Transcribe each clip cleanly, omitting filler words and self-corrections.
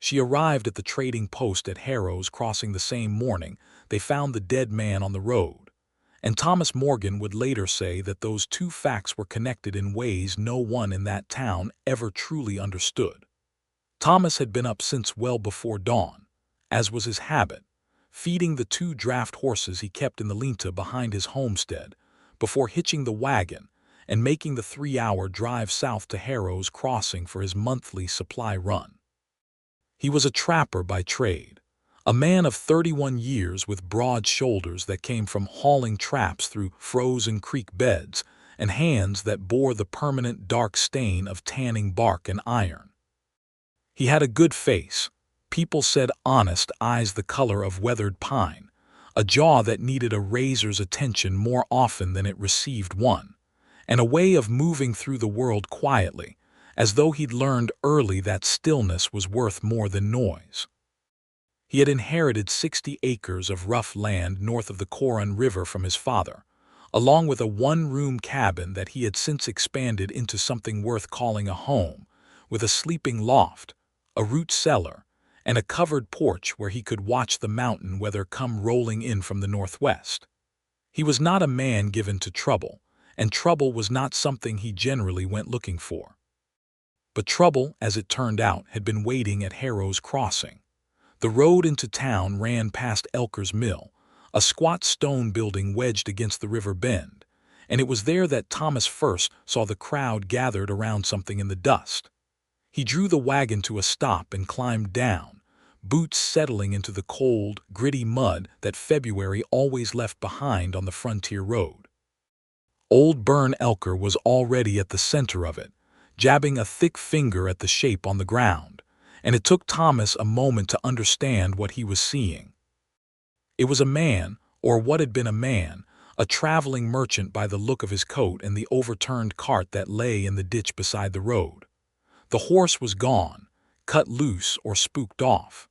She arrived at the trading post at Harrow's Crossing the same morning. They found the dead man on the road. And Thomas Morgan would later say that those two facts were connected in ways no one in that town ever truly understood. Thomas had been up since well before dawn, as was his habit, feeding the two draft horses he kept in the linta behind his homestead, before hitching the wagon and making the 3-hour drive south to Harrow's Crossing for his monthly supply run. He was a trapper by trade, a man of 31 years with broad shoulders that came from hauling traps through frozen creek beds and hands that bore the permanent dark stain of tanning bark and iron. He had a good face, people said honest eyes the color of weathered pine, a jaw that needed a razor's attention more often than it received one, and a way of moving through the world quietly, as though he'd learned early that stillness was worth more than noise. He had inherited 60 acres of rough land north of the Coron River from his father, along with a one-room cabin that he had since expanded into something worth calling a home, with a sleeping loft, a root cellar, and a covered porch where he could watch the mountain weather come rolling in from the northwest. He was not a man given to trouble, and trouble was not something he generally went looking for. But trouble, as it turned out, had been waiting at Harrow's Crossing. The road into town ran past Elker's Mill, a squat stone building wedged against the river bend, and it was there that Thomas first saw the crowd gathered around something in the dust. He drew the wagon to a stop and climbed down, boots settling into the cold, gritty mud that February always left behind on the frontier road. Old Burn Elker was already at the center of it, jabbing a thick finger at the shape on the ground, and it took Thomas a moment to understand what he was seeing. It was a man, or what had been a man, a traveling merchant by the look of his coat and the overturned cart that lay in the ditch beside the road. The horse was gone, cut loose or spooked off.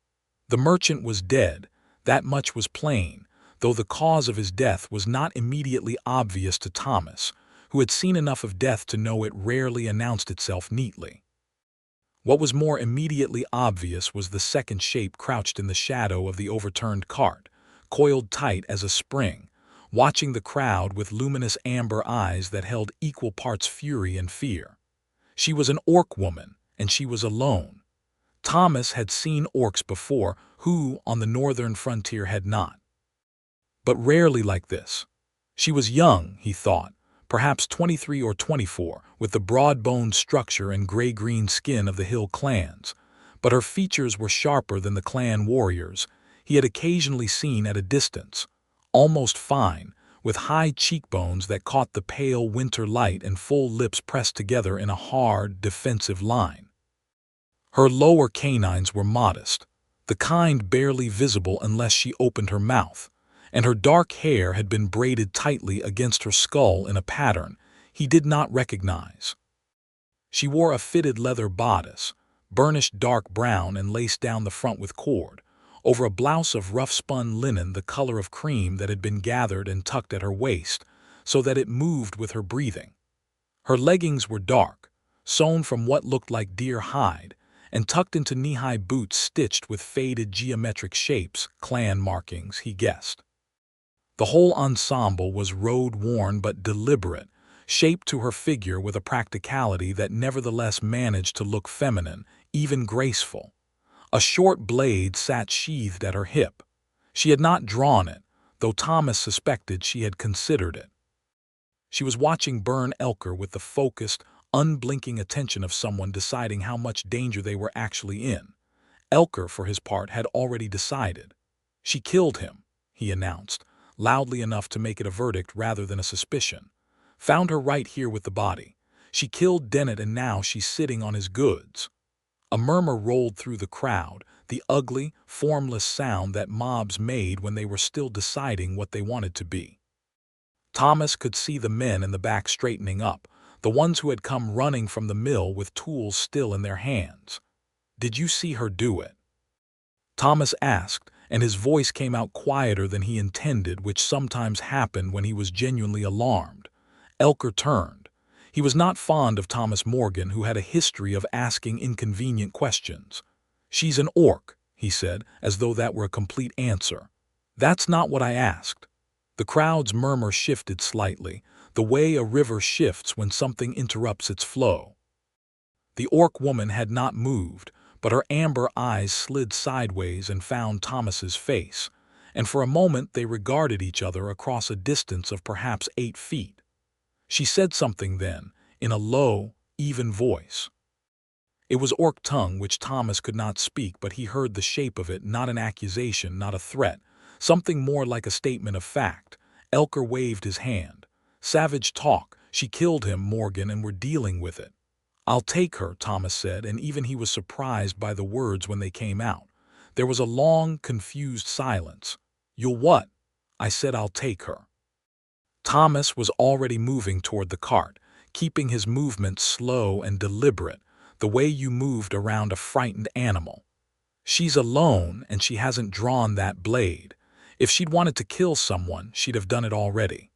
The merchant was dead, that much was plain, though the cause of his death was not immediately obvious to Thomas, who had seen enough of death to know it rarely announced itself neatly. What was more immediately obvious was the second shape crouched in the shadow of the overturned cart, coiled tight as a spring, watching the crowd with luminous amber eyes that held equal parts fury and fear. She was an orc woman, and she was alone. Thomas had seen orcs before, who, on the northern frontier, had not. But rarely like this. She was young, he thought, perhaps 23 or 24, with the broad-boned structure and gray-green skin of the hill clans, but her features were sharper than the clan warriors he had occasionally seen at a distance, almost fine, with high cheekbones that caught the pale winter light and full lips pressed together in a hard, defensive line. Her lower canines were modest, the kind barely visible unless she opened her mouth, and her dark hair had been braided tightly against her skull in a pattern he did not recognize. She wore a fitted leather bodice, burnished dark brown and laced down the front with cord, over a blouse of rough-spun linen the color of cream that had been gathered and tucked at her waist so that it moved with her breathing. Her leggings were dark, sewn from what looked like deer hide, and tucked into knee-high boots stitched with faded geometric shapes, clan markings, he guessed. The whole ensemble was road-worn but deliberate, shaped to her figure with a practicality that nevertheless managed to look feminine, even graceful. A short blade sat sheathed at her hip. She had not drawn it, though Thomas suspected she had considered it. She was watching Burn Elker with the focused, unblinking attention of someone deciding how much danger they were actually in. Elker, for his part, had already decided. She killed him, he announced, loudly enough to make it a verdict rather than a suspicion. Found her right here with the body. She killed Dennett and now she's sitting on his goods. A murmur rolled through the crowd, the ugly, formless sound that mobs made when they were still deciding what they wanted to be. Thomas could see the men in the back straightening up, the ones who had come running from the mill with tools still in their hands. "Did you see her do it?" Thomas asked, and his voice came out quieter than he intended, which sometimes happened when he was genuinely alarmed. Elker turned. He was not fond of Thomas Morgan, who had a history of asking inconvenient questions. "She's an orc," he said, as though that were a complete answer. "That's not what I asked." The crowd's murmur shifted slightly, the way a river shifts when something interrupts its flow. The orc woman had not moved, but her amber eyes slid sideways and found Thomas's face, and for a moment they regarded each other across a distance of perhaps 8 feet. She said something then, in a low, even voice. It was orc tongue which Thomas could not speak, but he heard the shape of it, not an accusation, not a threat, something more like a statement of fact. Elker waved his hand. "Savage talk. She killed him, Morgan, and we're dealing with it." "I'll take her," Thomas said, and even he was surprised by the words when they came out. There was a long, confused silence. "You'll what?" "I said I'll take her." Thomas was already moving toward the cart, keeping his movements slow and deliberate, the way you moved around a frightened animal. "She's alone, and she hasn't drawn that blade. If she'd wanted to kill someone, she'd have done it already.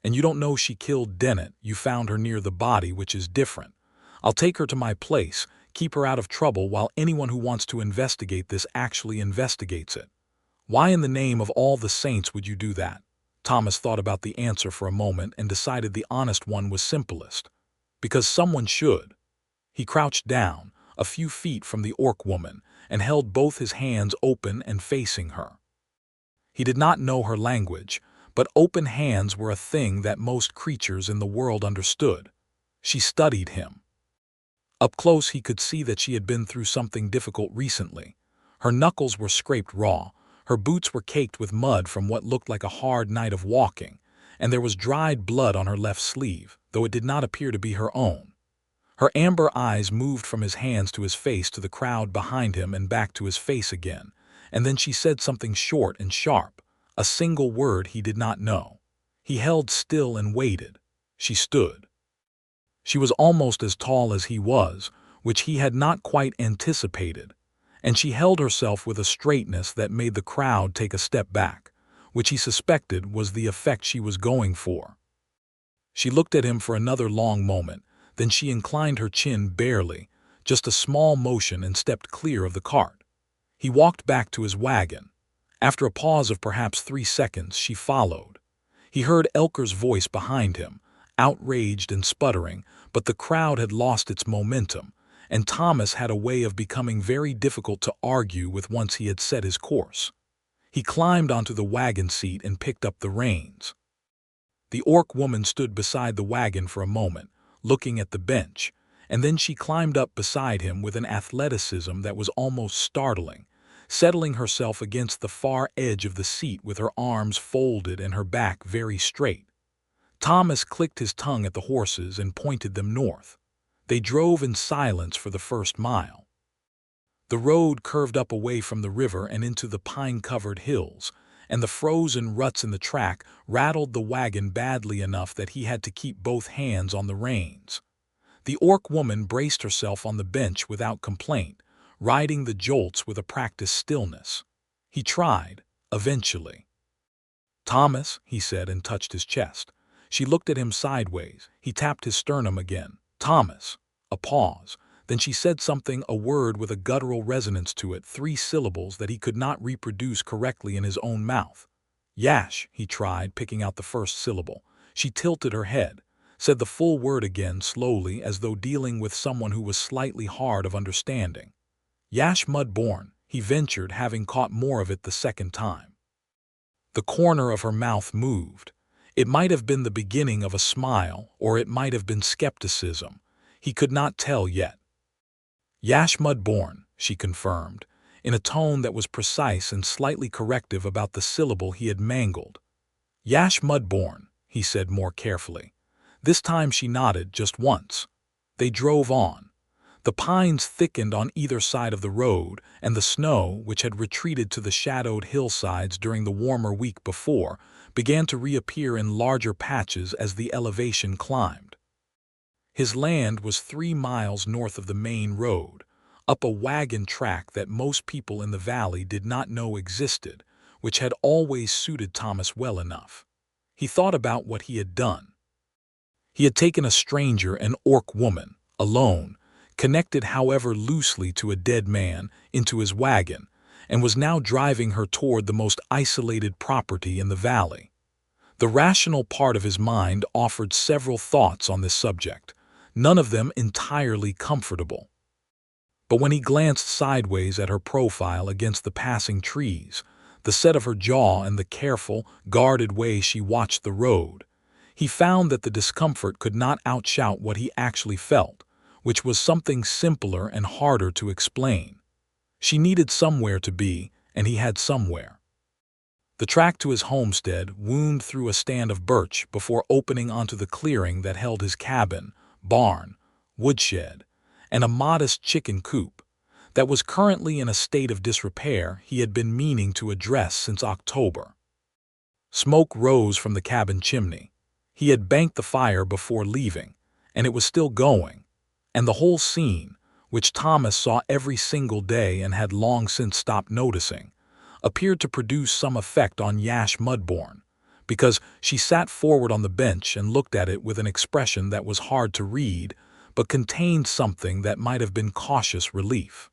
And you don't know she killed Dennett. You found her near the body, which is different. I'll take her to my place, keep her out of trouble while anyone who wants to investigate this actually investigates it." "Why in the name of all the saints would you do that?" Thomas thought about the answer for a moment and decided the honest one was simplest. "Because someone should." He crouched down, a few feet from the orc woman, and held both his hands open and facing her. He did not know her language, but open hands were a thing that most creatures in the world understood. She studied him. Up close he could see that she had been through something difficult recently. Her knuckles were scraped raw, her boots were caked with mud from what looked like a hard night of walking, and there was dried blood on her left sleeve, though it did not appear to be her own. Her amber eyes moved from his hands to his face to the crowd behind him and back to his face again, and then she said something short and sharp, a single word he did not know. He held still and waited. She stood. She was almost as tall as he was, which he had not quite anticipated, and she held herself with a straightness that made the crowd take a step back, which he suspected was the effect she was going for. She looked at him for another long moment, then she inclined her chin barely, just a small motion, and stepped clear of the cart. He walked back to his wagon. After a pause of perhaps 3 seconds, she followed. He heard Elker's voice behind him, outraged and sputtering, but the crowd had lost its momentum, and Thomas had a way of becoming very difficult to argue with once he had set his course. He climbed onto the wagon seat and picked up the reins. The orc woman stood beside the wagon for a moment, looking at the bench, and then she climbed up beside him with an athleticism that was almost startling, settling herself against the far edge of the seat with her arms folded and her back very straight. Thomas clicked his tongue at the horses and pointed them north. They drove in silence for the first mile. The road curved up away from the river and into the pine-covered hills, and the frozen ruts in the track rattled the wagon badly enough that he had to keep both hands on the reins. The orc woman braced herself on the bench without complaint, riding the jolts with a practiced stillness. He tried, eventually. "Thomas," he said, and touched his chest. She looked at him sideways. He tapped his sternum again. "Thomas." A pause. Then she said something, a word with a guttural resonance to it, 3 syllables that he could not reproduce correctly in his own mouth. "Yash," he tried, picking out the first syllable. She tilted her head, said the full word again slowly, as though dealing with someone who was slightly hard of understanding. "Yash Mudborn," he ventured, having caught more of it the second time. The corner of her mouth moved. It might have been the beginning of a smile, or it might have been skepticism. He could not tell yet. "Yash Mudborn," she confirmed, in a tone that was precise and slightly corrective about the syllable he had mangled. "Yash Mudborn," he said more carefully. This time she nodded just once. They drove on. The pines thickened on either side of the road, and the snow, which had retreated to the shadowed hillsides during the warmer week before, began to reappear in larger patches as the elevation climbed. His land was 3 miles north of the main road, up a wagon track that most people in the valley did not know existed, which had always suited Thomas well enough. He thought about what he had done. He had taken a stranger, an orc woman, alone, connected however loosely to a dead man, into his wagon, and was now driving her toward the most isolated property in the valley. The rational part of his mind offered several thoughts on this subject, none of them entirely comfortable. But when he glanced sideways at her profile against the passing trees, the set of her jaw and the careful, guarded way she watched the road, he found that the discomfort could not outshout what he actually felt, which was something simpler and harder to explain. She needed somewhere to be, and he had somewhere. The track to his homestead wound through a stand of birch before opening onto the clearing that held his cabin, barn, woodshed, and a modest chicken coop that was currently in a state of disrepair he had been meaning to address since October. Smoke rose from the cabin chimney. He had banked the fire before leaving, and it was still going, and the whole scene, which Thomas saw every single day and had long since stopped noticing, appeared to produce some effect on Yash Mudborn, because she sat forward on the bench and looked at it with an expression that was hard to read, but contained something that might have been cautious relief.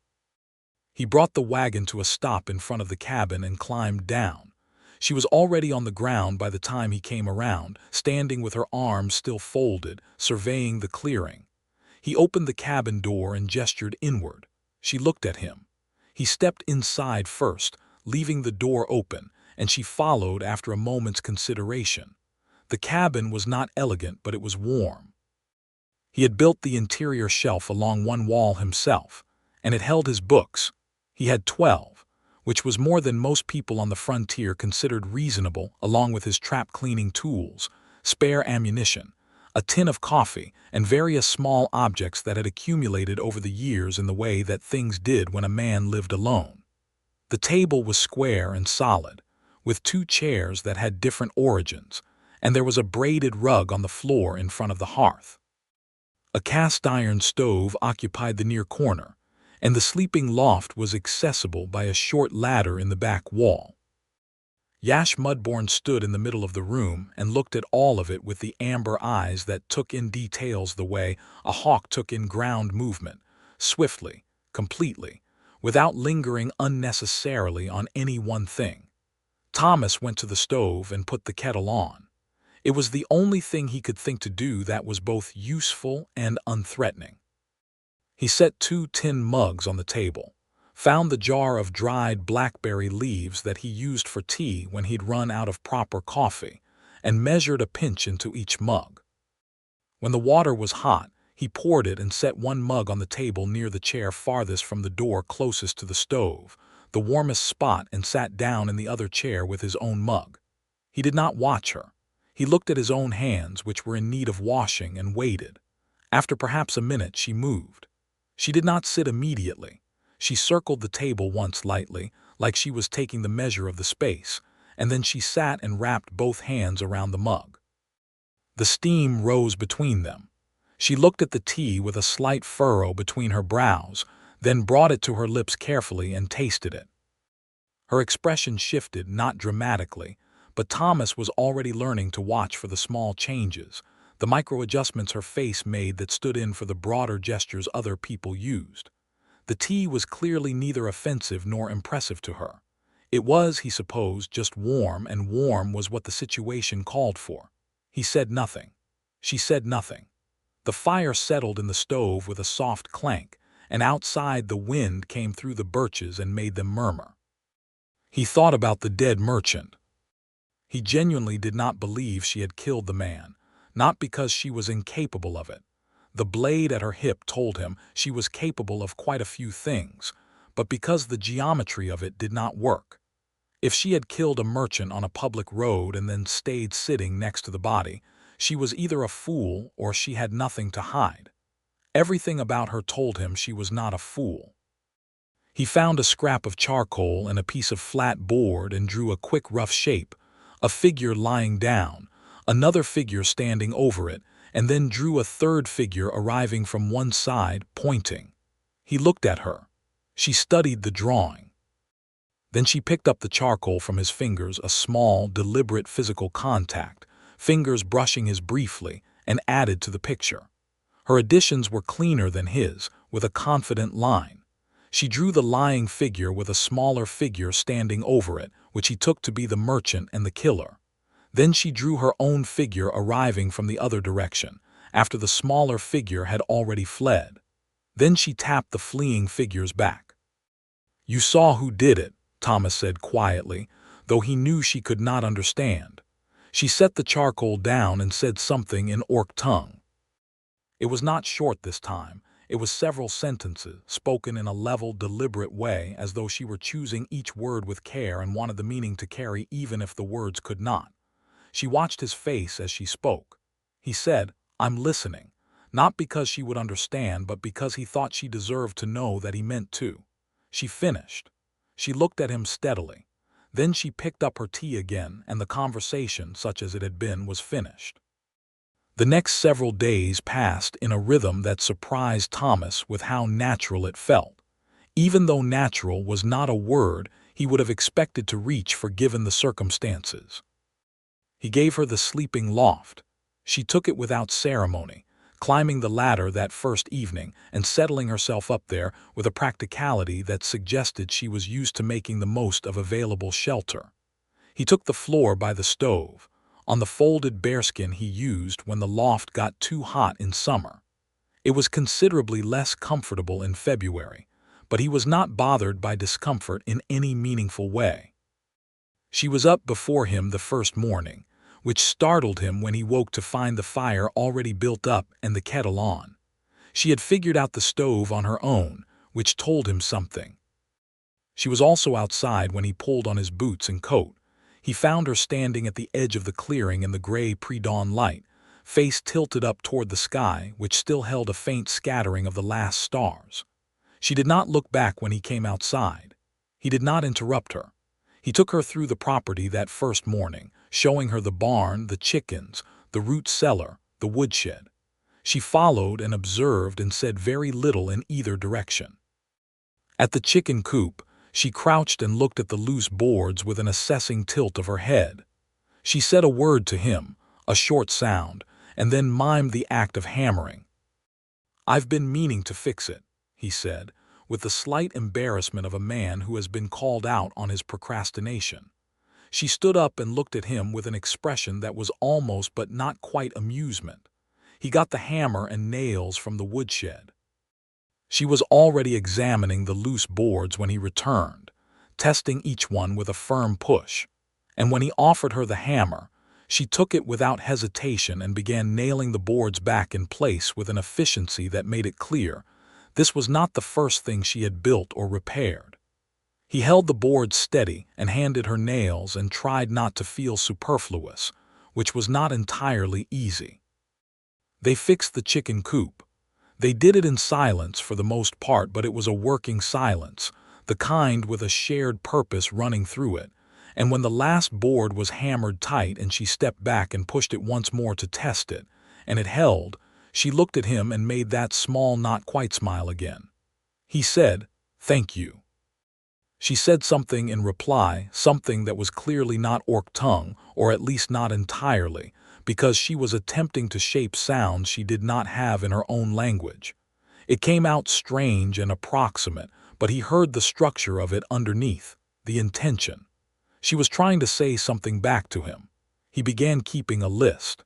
He brought the wagon to a stop in front of the cabin and climbed down. She was already on the ground by the time he came around, standing with her arms still folded, surveying the clearing. He opened the cabin door and gestured inward. She looked at him. He stepped inside first, leaving the door open, and she followed after a moment's consideration. The cabin was not elegant, but it was warm. He had built the interior shelf along one wall himself, and it held his books. He had 12, which was more than most people on the frontier considered reasonable, along with his trap-cleaning tools, spare ammunition, a tin of coffee, and various small objects that had accumulated over the years in the way that things did when a man lived alone. The table was square and solid, with 2 chairs that had different origins, and there was a braided rug on the floor in front of the hearth. A cast-iron stove occupied the near corner, and the sleeping loft was accessible by a short ladder in the back wall. Yash Mudborn stood in the middle of the room and looked at all of it with the amber eyes that took in details the way a hawk took in ground movement, swiftly, completely, without lingering unnecessarily on any one thing. Thomas went to the stove and put the kettle on. It was the only thing he could think to do that was both useful and unthreatening. He set 2 tin mugs on the table, found the jar of dried blackberry leaves that he used for tea when he'd run out of proper coffee, and measured a pinch into each mug. When the water was hot, he poured it and set 1 mug on the table near the chair farthest from the door closest to the stove, the warmest spot, and sat down in the other chair with his own mug. He did not watch her. He looked at his own hands, which were in need of washing, and waited. After perhaps a minute, she moved. She did not sit immediately. She circled the table once lightly, like she was taking the measure of the space, and then she sat and wrapped both hands around the mug. The steam rose between them. She looked at the tea with a slight furrow between her brows, then brought it to her lips carefully and tasted it. Her expression shifted, not dramatically, but Thomas was already learning to watch for the small changes, the micro-adjustments her face made that stood in for the broader gestures other people used. The tea was clearly neither offensive nor impressive to her. It was, he supposed, just warm, and warm was what the situation called for. He said nothing. She said nothing. The fire settled in the stove with a soft clank, and outside the wind came through the birches and made them murmur. He thought about the dead merchant. He genuinely did not believe she had killed the man, not because she was incapable of it. The blade at her hip told him she was capable of quite a few things, but because the geometry of it did not work. If she had killed a merchant on a public road and then stayed sitting next to the body, she was either a fool or she had nothing to hide. Everything about her told him she was not a fool. He found a scrap of charcoal and a piece of flat board and drew a quick rough shape, a figure lying down, another figure standing over it, and then drew a third figure arriving from one side, pointing. He looked at her. She studied the drawing. Then she picked up the charcoal from his fingers, a small, deliberate physical contact, fingers brushing his briefly, and added to the picture. Her additions were cleaner than his, with a confident line. She drew the lying figure with a smaller figure standing over it, which he took to be the merchant and the killer. Then she drew her own figure arriving from the other direction, after the smaller figure had already fled. Then she tapped the fleeing figures back. "You saw who did it," Thomas said quietly, though he knew she could not understand. She set the charcoal down and said something in Orc tongue. It was not short this time. It was several sentences, spoken in a level, deliberate way, as though she were choosing each word with care and wanted the meaning to carry even if the words could not. She watched his face as she spoke. He said, "I'm listening," not because she would understand, but because he thought she deserved to know that he meant to. She finished. She looked at him steadily. Then she picked up her tea again, and the conversation, such as it had been, was finished. The next several days passed in a rhythm that surprised Thomas with how natural it felt. Even though natural was not a word he would have expected to reach for given the circumstances. He gave her the sleeping loft. She took it without ceremony, climbing the ladder that first evening and settling herself up there with a practicality that suggested she was used to making the most of available shelter. He took the floor by the stove, on the folded bearskin he used when the loft got too hot in summer. It was considerably less comfortable in February, but he was not bothered by discomfort in any meaningful way. She was up before him the first morning, which startled him when he woke to find the fire already built up and the kettle on. She had figured out the stove on her own, which told him something. She was also outside when he pulled on his boots and coat. He found her standing at the edge of the clearing in the gray pre-dawn light, face tilted up toward the sky, which still held a faint scattering of the last stars. She did not look back when he came outside. He did not interrupt her. He took her through the property that first morning, showing her the barn, the chickens, the root cellar, the woodshed. She followed and observed and said very little in either direction. At the chicken coop, she crouched and looked at the loose boards with an assessing tilt of her head. She said a word to him, a short sound, and then mimed the act of hammering. "I've been meaning to fix it," he said, with the slight embarrassment of a man who has been called out on his procrastination. She stood up and looked at him with an expression that was almost but not quite amusement. He got the hammer and nails from the woodshed. She was already examining the loose boards when he returned, testing each one with a firm push. And when he offered her the hammer, she took it without hesitation and began nailing the boards back in place with an efficiency that made it clear this was not the first thing she had built or repaired. He held the boards steady and handed her nails and tried not to feel superfluous, which was not entirely easy. They fixed the chicken coop. They did it in silence for the most part, but it was a working silence, the kind with a shared purpose running through it. And when the last board was hammered tight and she stepped back and pushed it once more to test it, and it held, she looked at him and made that small not quite smile again. He said, "Thank you." She said something in reply, something that was clearly not Orc tongue, or at least not entirely, because she was attempting to shape sounds she did not have in her own language. It came out strange and approximate, but he heard the structure of it underneath, the intention. She was trying to say something back to him. He began keeping a list.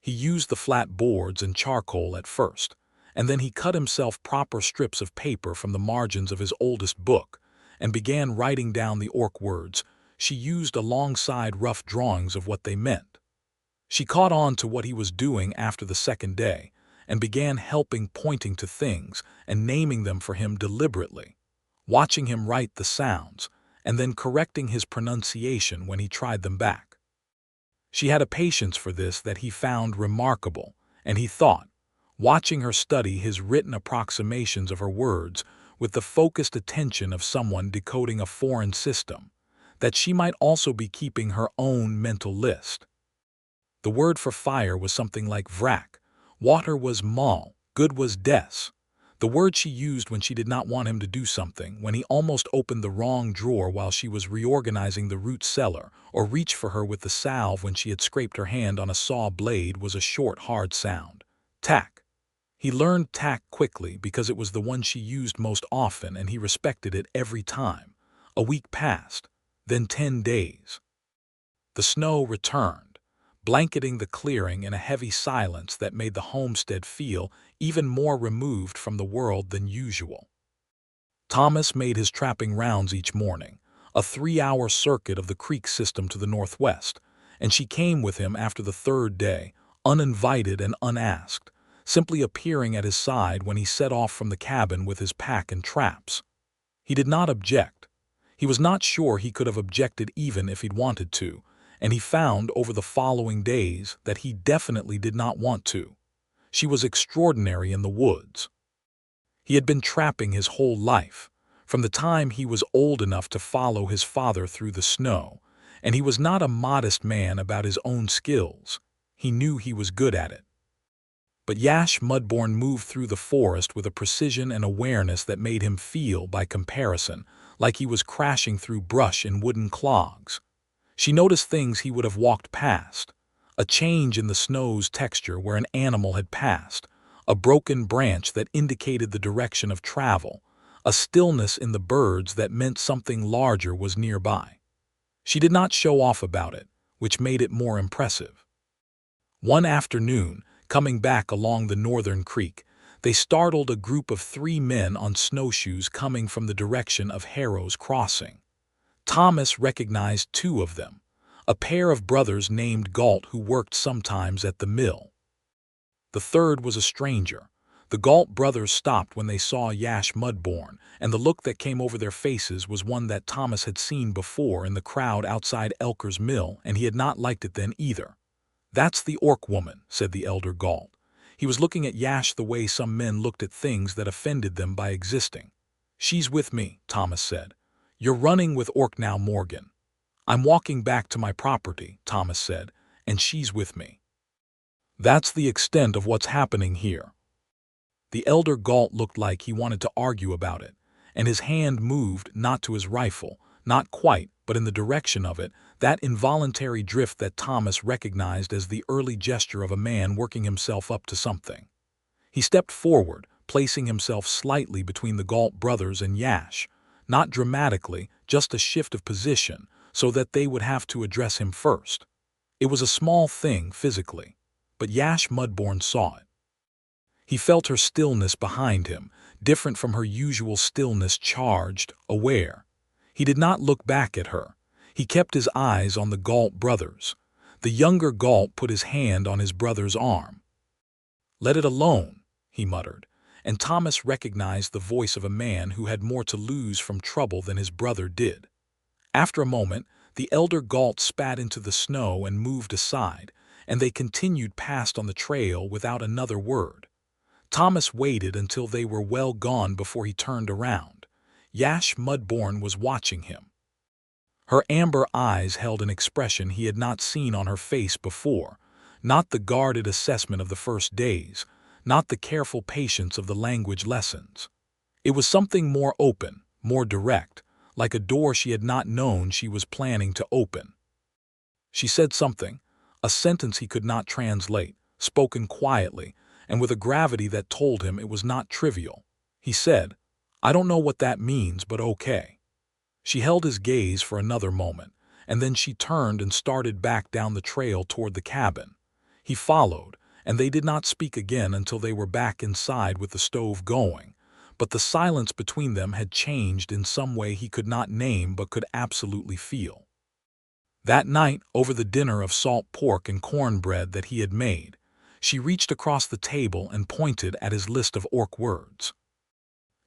He used the flat boards and charcoal at first, and then he cut himself proper strips of paper from the margins of his oldest book, and began writing down the Orc words she used alongside rough drawings of what they meant. She caught on to what he was doing after the second day, and began helping, pointing to things and naming them for him deliberately, watching him write the sounds, and then correcting his pronunciation when he tried them back. She had a patience for this that he found remarkable, and he thought, watching her study his written approximations of her words with the focused attention of someone decoding a foreign system, that she might also be keeping her own mental list. The word for fire was something like vrak, water was mal, good was des. The word she used when she did not want him to do something, when he almost opened the wrong drawer while she was reorganizing the root cellar, or reached for her with the salve when she had scraped her hand on a saw blade, was a short, hard sound. Tack. He learned tack quickly because it was the one she used most often and he respected it every time. A week passed, then 10 days. The snow returned, blanketing the clearing in a heavy silence that made the homestead feel even more removed from the world than usual. Thomas made his trapping rounds each morning, a 3-hour circuit of the creek system to the northwest, and she came with him after the third day, uninvited and unasked, simply appearing at his side when he set off from the cabin with his pack and traps. He did not object. He was not sure he could have objected even if he'd wanted to, and he found over the following days that he definitely did not want to. She was extraordinary in the woods. He had been trapping his whole life, from the time he was old enough to follow his father through the snow, and he was not a modest man about his own skills. He knew he was good at it. But Yash Mudborn moved through the forest with a precision and awareness that made him feel, by comparison, like he was crashing through brush in wooden clogs. She noticed things he would have walked past: a change in the snow's texture where an animal had passed, a broken branch that indicated the direction of travel, a stillness in the birds that meant something larger was nearby. She did not show off about it, which made it more impressive. One afternoon, coming back along the northern creek, they startled a group of 3 men on snowshoes coming from the direction of Harrow's Crossing. Thomas recognized 2 of them, a pair of brothers named Galt who worked sometimes at the mill. The third was a stranger. The Galt brothers stopped when they saw Yash Mudborn, and the look that came over their faces was one that Thomas had seen before in the crowd outside Elker's mill, and he had not liked it then either. "That's the orc woman," said the elder Galt. He was looking at Yash the way some men looked at things that offended them by existing. "She's with me," Thomas said. "You're running with orc now, Morgan." "I'm walking back to my property," Thomas said, "and she's with me." That's the extent of what's happening here. The elder Galt looked like he wanted to argue about it, and his hand moved not to his rifle, not quite, but in the direction of it, that involuntary drift that Thomas recognized as the early gesture of a man working himself up to something. He stepped forward, placing himself slightly between the Galt brothers and Yash, not dramatically, just a shift of position, so that they would have to address him first. It was a small thing physically, but Yash Mudborn saw it. He felt her stillness behind him, different from her usual stillness, charged, aware. He did not look back at her. He kept his eyes on the Galt brothers. The younger Galt put his hand on his brother's arm. "Let it alone," he muttered, and Thomas recognized the voice of a man who had more to lose from trouble than his brother did. After a moment, the elder Galt spat into the snow and moved aside, and they continued past on the trail without another word. Thomas waited until they were well gone before he turned around. Yash Mudborn was watching him. Her amber eyes held an expression he had not seen on her face before, not the guarded assessment of the first days, not the careful patience of the language lessons. It was something more open, more direct, like a door she had not known she was planning to open. She said something, a sentence he could not translate, spoken quietly, and with a gravity that told him it was not trivial. He said, "I don't know what that means, but okay." She held his gaze for another moment, and then she turned and started back down the trail toward the cabin. He followed, and they did not speak again until they were back inside with the stove going, but the silence between them had changed in some way he could not name but could absolutely feel. That night, over the dinner of salt pork and cornbread that he had made, she reached across the table and pointed at his list of orc words.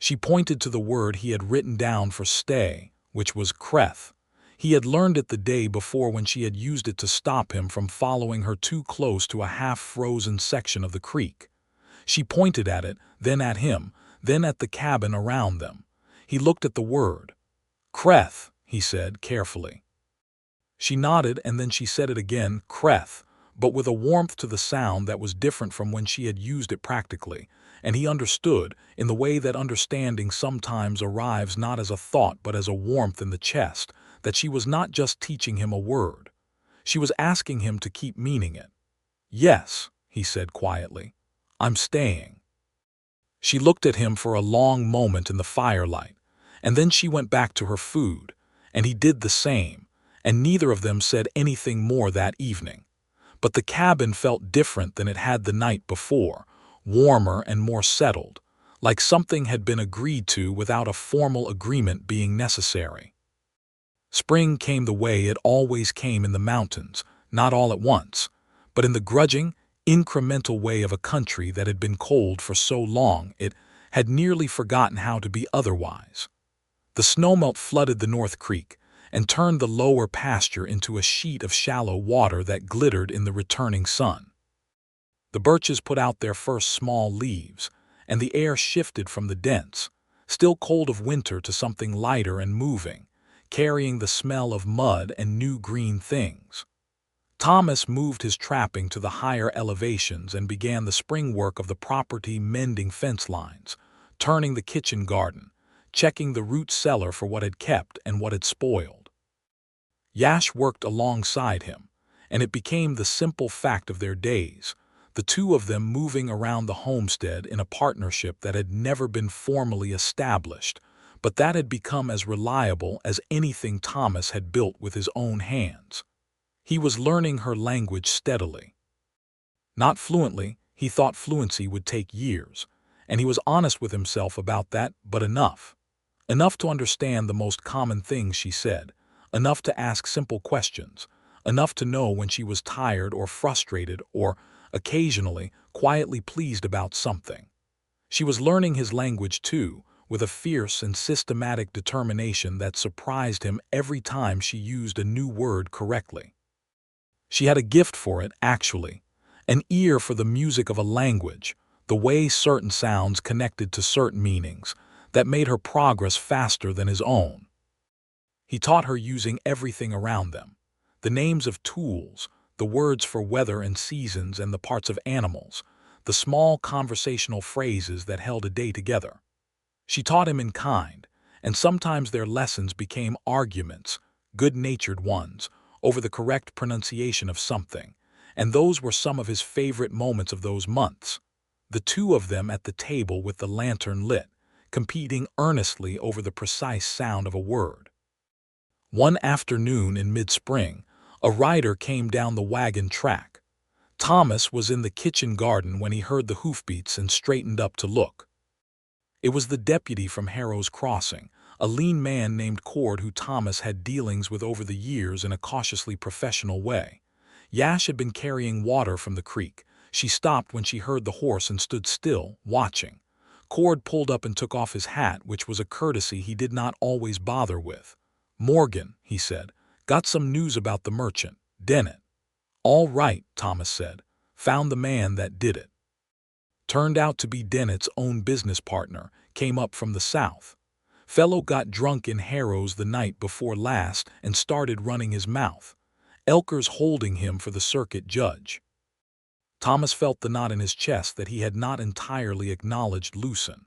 She pointed to the word he had written down for stay, which was creth. He had learned it the day before when she had used it to stop him from following her too close to a half-frozen section of the creek. She pointed at it, then at him, then at the cabin around them. He looked at the word. "Creth," he said carefully. She nodded, and then she said it again, "creth," but with a warmth to the sound that was different from when she had used it practically, and he understood, in the way that understanding sometimes arrives not as a thought but as a warmth in the chest, that she was not just teaching him a word. She was asking him to keep meaning it. "Yes," he said quietly, "I'm staying." She looked at him for a long moment in the firelight, and then she went back to her food, and he did the same, and neither of them said anything more that evening. But the cabin felt different than it had the night before, warmer and more settled, like something had been agreed to without a formal agreement being necessary. Spring came the way it always came in the mountains, not all at once, but in the grudging, incremental way of a country that had been cold for so long it had nearly forgotten how to be otherwise. The snowmelt flooded the North Creek and turned the lower pasture into a sheet of shallow water that glittered in the returning sun. The birches put out their first small leaves, and the air shifted from the dense, still cold of winter to something lighter and moving, carrying the smell of mud and new green things. Thomas moved his trapping to the higher elevations and began the spring work of the property, mending fence lines, turning the kitchen garden, checking the root cellar for what had kept and what had spoiled. Yash worked alongside him, and it became the simple fact of their days, the two of them moving around the homestead in a partnership that had never been formally established, but that had become as reliable as anything Thomas had built with his own hands. He was learning her language steadily. Not fluently, he thought fluency would take years, and he was honest with himself about that, but enough. Enough to understand the most common things she said, enough to ask simple questions, enough to know when she was tired or frustrated or, occasionally, quietly pleased about something. She was learning his language too, with a fierce and systematic determination that surprised him every time she used a new word correctly. She had a gift for it, actually, an ear for the music of a language, the way certain sounds connected to certain meanings, that made her progress faster than his own. He taught her using everything around them, the names of tools, the words for weather and seasons and the parts of animals, the small conversational phrases that held a day together. She taught him in kind, and sometimes their lessons became arguments, good-natured ones, over the correct pronunciation of something, and those were some of his favorite moments of those months. The two of them at the table with the lantern lit, competing earnestly over the precise sound of a word. One afternoon in mid-spring, a rider came down the wagon track. Thomas was in the kitchen garden when he heard the hoofbeats and straightened up to look. It was the deputy from Harrow's Crossing, a lean man named Cord who Thomas had dealings with over the years in a cautiously professional way. Yash had been carrying water from the creek. She stopped when she heard the horse and stood still, watching. Cord pulled up and took off his hat, which was a courtesy he did not always bother with. "Morgan," he said, "got some news about the merchant, Dennett." "All right," Thomas said. "Found the man that did it." Turned out to be Dennett's own business partner, came up from the south. Fellow got drunk in Harrow's the night before last and started running his mouth. Elker's holding him for the circuit judge. Thomas felt the knot in his chest that he had not entirely acknowledged loosen.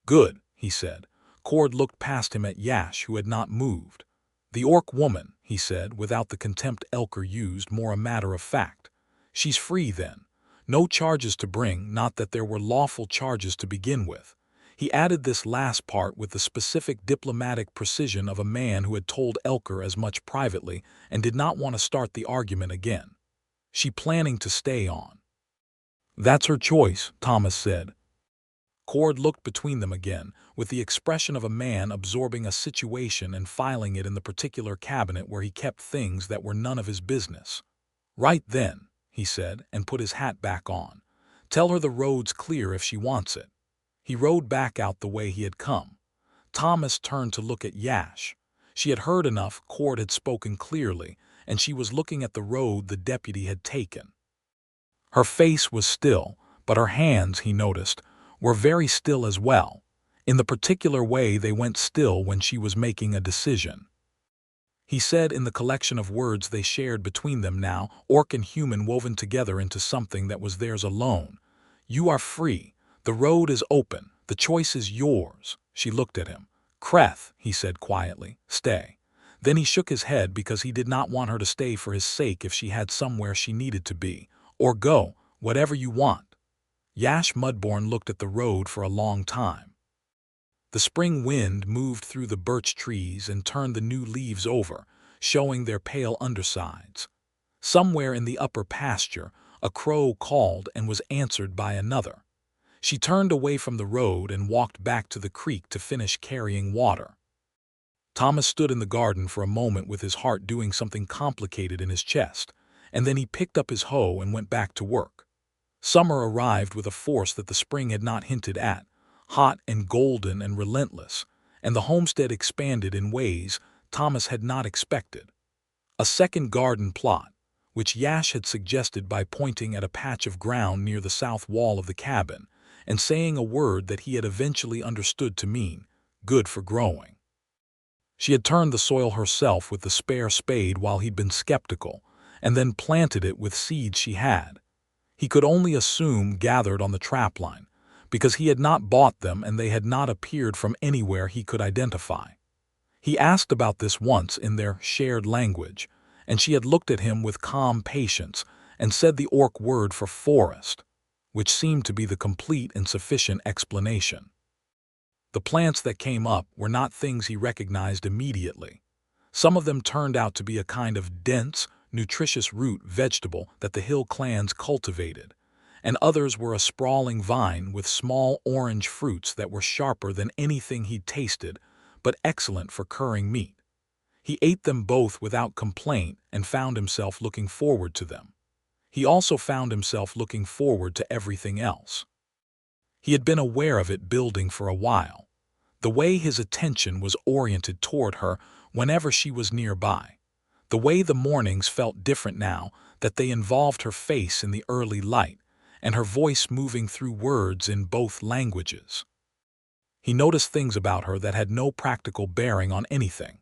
"Good," he said. Cord looked past him at Yash, who had not moved. "The Orc woman," he said, without the contempt Elker used, more a matter of fact. "She's free then. No charges to bring, not that there were lawful charges to begin with." He added this last part with the specific diplomatic precision of a man who had told Elker as much privately and did not want to start the argument again. "She planning to stay on." "That's her choice," Thomas said. Cord looked between them again, with the expression of a man absorbing a situation and filing it in the particular cabinet where he kept things that were none of his business. "Right then," he said, and put his hat back on. "Tell her the road's clear if she wants it." He rode back out the way he had come. Thomas turned to look at Yash. She had heard enough, Cord had spoken clearly, and she was looking at the road the deputy had taken. Her face was still, but her hands, he noticed, were very still as well. In the particular way they went still when she was making a decision. He said in the collection of words they shared between them now, orc and human woven together into something that was theirs alone. "You are free. The road is open. The choice is yours." She looked at him. "Creth," he said quietly, "stay." Then he shook his head because he did not want her to stay for his sake if she had somewhere she needed to be. "Or go, whatever you want." Yash Mudborn looked at the road for a long time. The spring wind moved through the birch trees and turned the new leaves over, showing their pale undersides. Somewhere in the upper pasture, a crow called and was answered by another. She turned away from the road and walked back to the creek to finish carrying water. Thomas stood in the garden for a moment with his heart doing something complicated in his chest, and then he picked up his hoe and went back to work. Summer arrived with a force that the spring had not hinted at, hot and golden and relentless, and the homestead expanded in ways Thomas had not expected. A second garden plot, which Yash had suggested by pointing at a patch of ground near the south wall of the cabin and saying a word that he had eventually understood to mean, good for growing. She had turned the soil herself with the spare spade while he'd been skeptical, and then planted it with seeds she had. He could only assume gathered on the trapline, because he had not bought them and they had not appeared from anywhere he could identify. He asked about this once in their shared language, and she had looked at him with calm patience and said the Orc word for forest, which seemed to be the complete and sufficient explanation. The plants that came up were not things he recognized immediately. Some of them turned out to be a kind of dense, nutritious root vegetable that the hill clans cultivated, and others were a sprawling vine with small orange fruits that were sharper than anything he'd tasted, but excellent for curing meat. He ate them both without complaint and found himself looking forward to them. He also found himself looking forward to everything else. He had been aware of it building for a while, the way his attention was oriented toward her whenever she was nearby, the way the mornings felt different now that they involved her face in the early light and her voice moving through words in both languages. He noticed things about her that had no practical bearing on anything.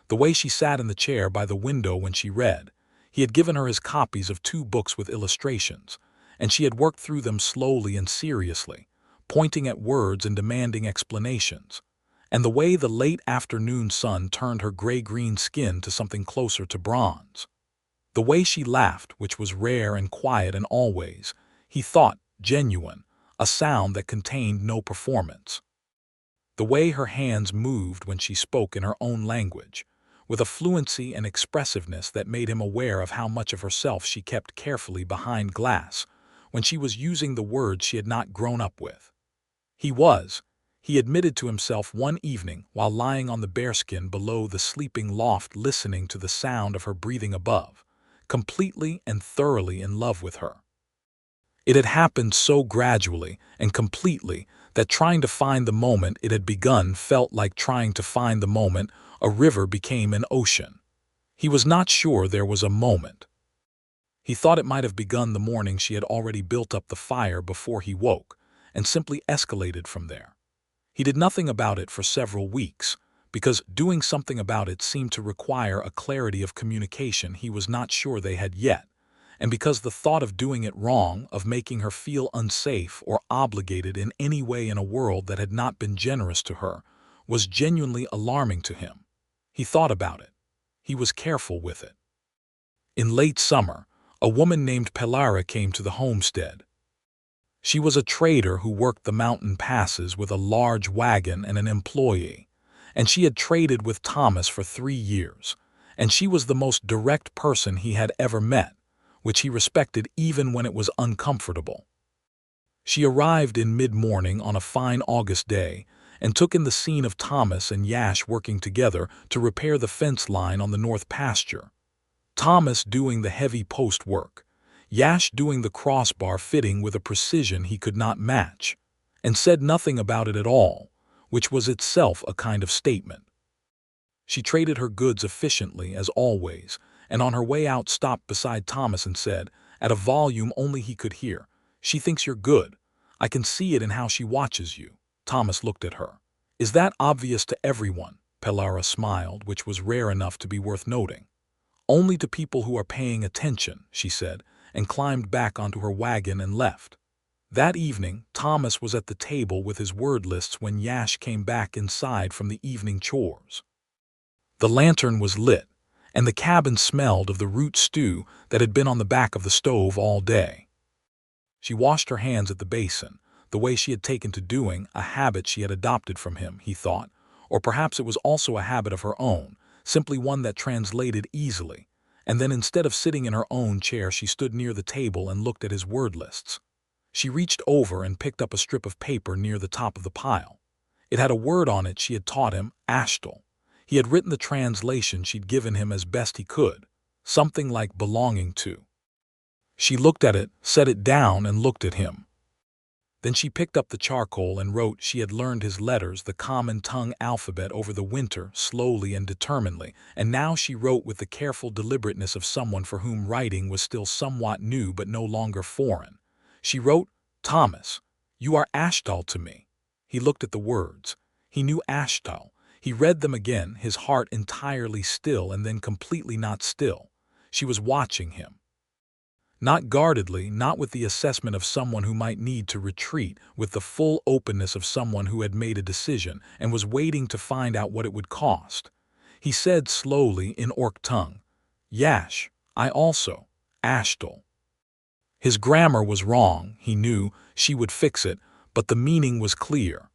The way she sat in the chair by the window when she read. He had given her his copies of 2 books with illustrations, and she had worked through them slowly and seriously, pointing at words and demanding explanations. And the way the late afternoon sun turned her gray-green skin to something closer to bronze. The way she laughed, which was rare and quiet and always, he thought, genuine, a sound that contained no performance. The way her hands moved when she spoke in her own language, with a fluency and expressiveness that made him aware of how much of herself she kept carefully behind glass when she was using the words she had not grown up with. He admitted to himself one evening while lying on the bearskin below the sleeping loft listening to the sound of her breathing above, completely and thoroughly in love with her. It had happened so gradually and completely that trying to find the moment it had begun felt like trying to find the moment a river became an ocean. He was not sure there was a moment. He thought it might have begun the morning she had already built up the fire before he woke, and simply escalated from there. He did nothing about it for several weeks, because doing something about it seemed to require a clarity of communication he was not sure they had yet, and because the thought of doing it wrong, of making her feel unsafe or obligated in any way in a world that had not been generous to her, was genuinely alarming to him. He thought about it. He was careful with it. In late summer, a woman named Pelara came to the homestead. She was a trader who worked the mountain passes with a large wagon and an employee, and she had traded with Thomas for 3 years, and she was the most direct person he had ever met, which he respected even when it was uncomfortable. She arrived in mid-morning on a fine August day and took in the scene of Thomas and Yash working together to repair the fence line on the north pasture. Thomas doing the heavy post work, Yash doing the crossbar fitting with a precision he could not match, and said nothing about it at all, which was itself a kind of statement. She traded her goods efficiently, as always, and on her way out stopped beside Thomas and said, at a volume only he could hear, "She thinks you're good. I can see it in how she watches you." Thomas looked at her. "Is that obvious to everyone?" Pelara smiled, which was rare enough to be worth noting. "Only to people who are paying attention," she said, and climbed back onto her wagon and left. That evening, Thomas was at the table with his word lists when Yash came back inside from the evening chores. The lantern was lit, and the cabin smelled of the root stew that had been on the back of the stove all day. She washed her hands at the basin, the way she had taken to doing, a habit she had adopted from him, he thought. Or perhaps it was also a habit of her own, simply one that translated easily. And then instead of sitting in her own chair, she stood near the table and looked at his word lists. She reached over and picked up a strip of paper near the top of the pile. It had a word on it she had taught him, ashtal. He had written the translation she'd given him as best he could, something like belonging to. She looked at it, set it down, and looked at him. Then she picked up the charcoal and wrote. She had learned his letters, the common tongue alphabet, over the winter, slowly and determinedly, and now she wrote with the careful deliberateness of someone for whom writing was still somewhat new but no longer foreign. She wrote, "Thomas, you are ashtal to me." He looked at the words. He knew ashtal. He read them again, his heart entirely still and then completely not still. She was watching him. Not guardedly, not with the assessment of someone who might need to retreat, with the full openness of someone who had made a decision and was waiting to find out what it would cost. He said slowly in Orc tongue, "Yash, I also, ashtal." His grammar was wrong, he knew. She would fix it, but the meaning was clear.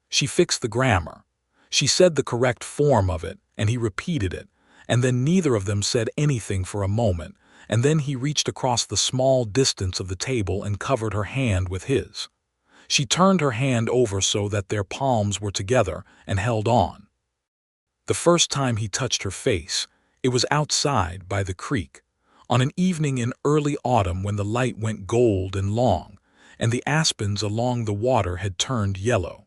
She fixed the grammar. She said the correct form of it, and he repeated it, and then neither of them said anything for a moment, and then he reached across the small distance of the table and covered her hand with his. She turned her hand over so that their palms were together and held on. The first time he touched her face, it was outside by the creek, on an evening in early autumn when the light went gold and long, and the aspens along the water had turned yellow.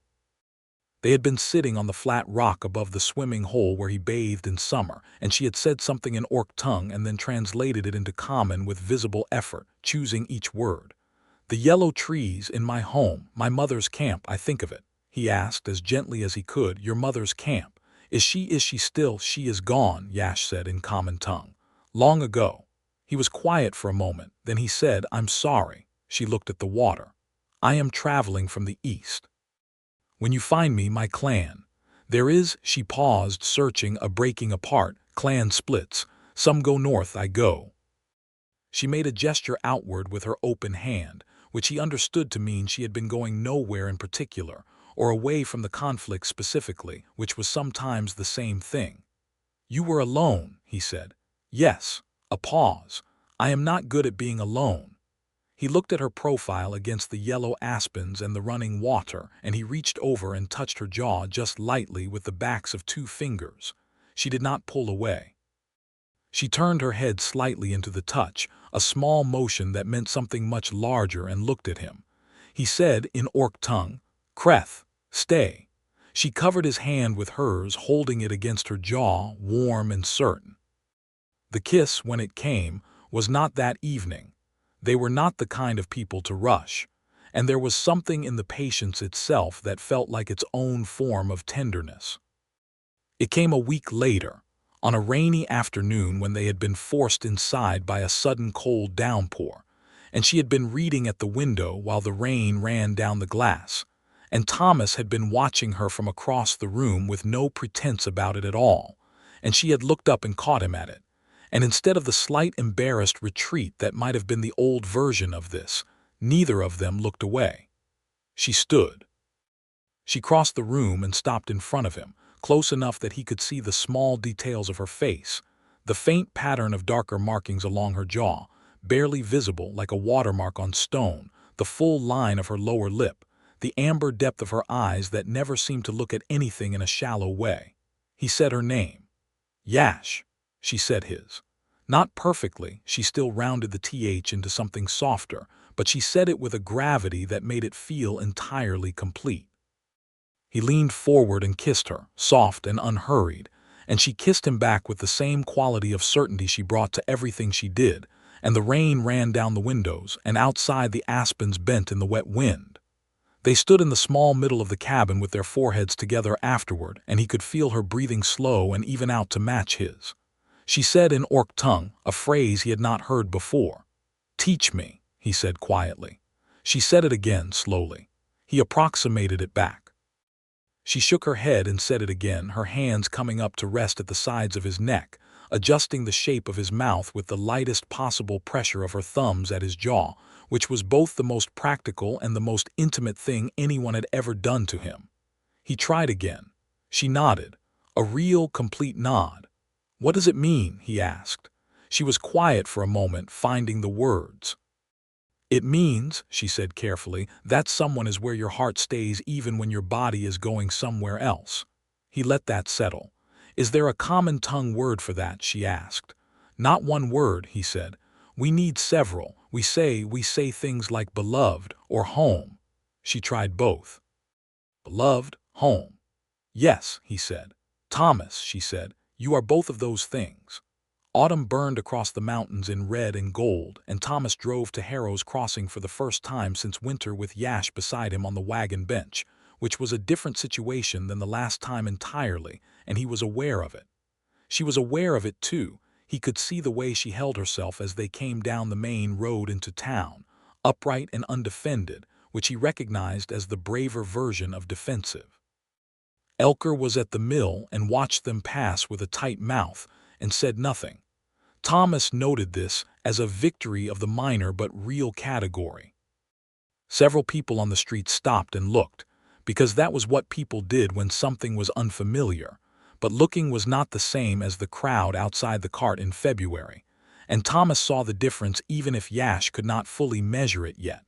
They had been sitting on the flat rock above the swimming hole where he bathed in summer, and she had said something in Orc tongue and then translated it into common with visible effort, choosing each word. "The yellow trees in my home, my mother's camp, I think of it," he asked as gently as he could. "Your mother's camp. Is she still?" "She is gone," Yash said in common tongue. "Long ago." He was quiet for a moment, then he said, "I'm sorry." She looked at the water. "I am traveling from the east. When you find me, my clan. There is," she paused, searching, "a breaking apart, clan splits. Some go north, I go." She made a gesture outward with her open hand, which he understood to mean she had been going nowhere in particular, or away from the conflict specifically, which was sometimes the same thing. "You were alone," he said. "Yes." A pause. "I am not good at being alone." He looked at her profile against the yellow aspens and the running water, and he reached over and touched her jaw just lightly with the backs of 2 fingers. She did not pull away. She turned her head slightly into the touch, a small motion that meant something much larger, and looked at him. He said in Orc tongue, "Kreth, stay." She covered his hand with hers, holding it against her jaw, warm and certain. The kiss, when it came, was not that evening. They were not the kind of people to rush, and there was something in the patience itself that felt like its own form of tenderness. It came a week later, on a rainy afternoon when they had been forced inside by a sudden cold downpour, and she had been reading at the window while the rain ran down the glass, and Thomas had been watching her from across the room with no pretense about it at all, and she had looked up and caught him at it. And instead of the slight embarrassed retreat that might have been the old version of this, neither of them looked away. She stood. She crossed the room and stopped in front of him, close enough that he could see the small details of her face, the faint pattern of darker markings along her jaw, barely visible like a watermark on stone, the full line of her lower lip, the amber depth of her eyes that never seemed to look at anything in a shallow way. He said her name. "Yash." She said his. Not perfectly, she still rounded the TH into something softer, but she said it with a gravity that made it feel entirely complete. He leaned forward and kissed her, soft and unhurried, and she kissed him back with the same quality of certainty she brought to everything she did, and the rain ran down the windows, and outside the aspens bent in the wet wind. They stood in the small middle of the cabin with their foreheads together afterward, and he could feel her breathing slow and even out to match his. She said in Orc tongue, a phrase he had not heard before. "Teach me," he said quietly. She said it again, slowly. He approximated it back. She shook her head and said it again, her hands coming up to rest at the sides of his neck, adjusting the shape of his mouth with the lightest possible pressure of her thumbs at his jaw, which was both the most practical and the most intimate thing anyone had ever done to him. He tried again. She nodded, a real, complete nod. "What does it mean?" he asked. She was quiet for a moment, finding the words. "It means," she said carefully, "that someone is where your heart stays even when your body is going somewhere else." He let that settle. "Is there a common tongue word for that?" she asked. "Not one word," he said. "We need several. We say things like beloved or home." She tried both. "Beloved, home." "Yes," he said. "Thomas," she said, "you are both of those things." Autumn burned across the mountains in red and gold, and Thomas drove to Harrow's Crossing for the first time since winter with Yash beside him on the wagon bench, which was a different situation than the last time entirely, and he was aware of it. She was aware of it too. He could see the way she held herself as they came down the main road into town, upright and undefended, which he recognized as the braver version of defensive. Elker was at the mill and watched them pass with a tight mouth and said nothing. Thomas noted this as a victory of the minor but real category. Several people on the street stopped and looked, because that was what people did when something was unfamiliar, but looking was not the same as the crowd outside the cart in February, and Thomas saw the difference even if Yash could not fully measure it yet.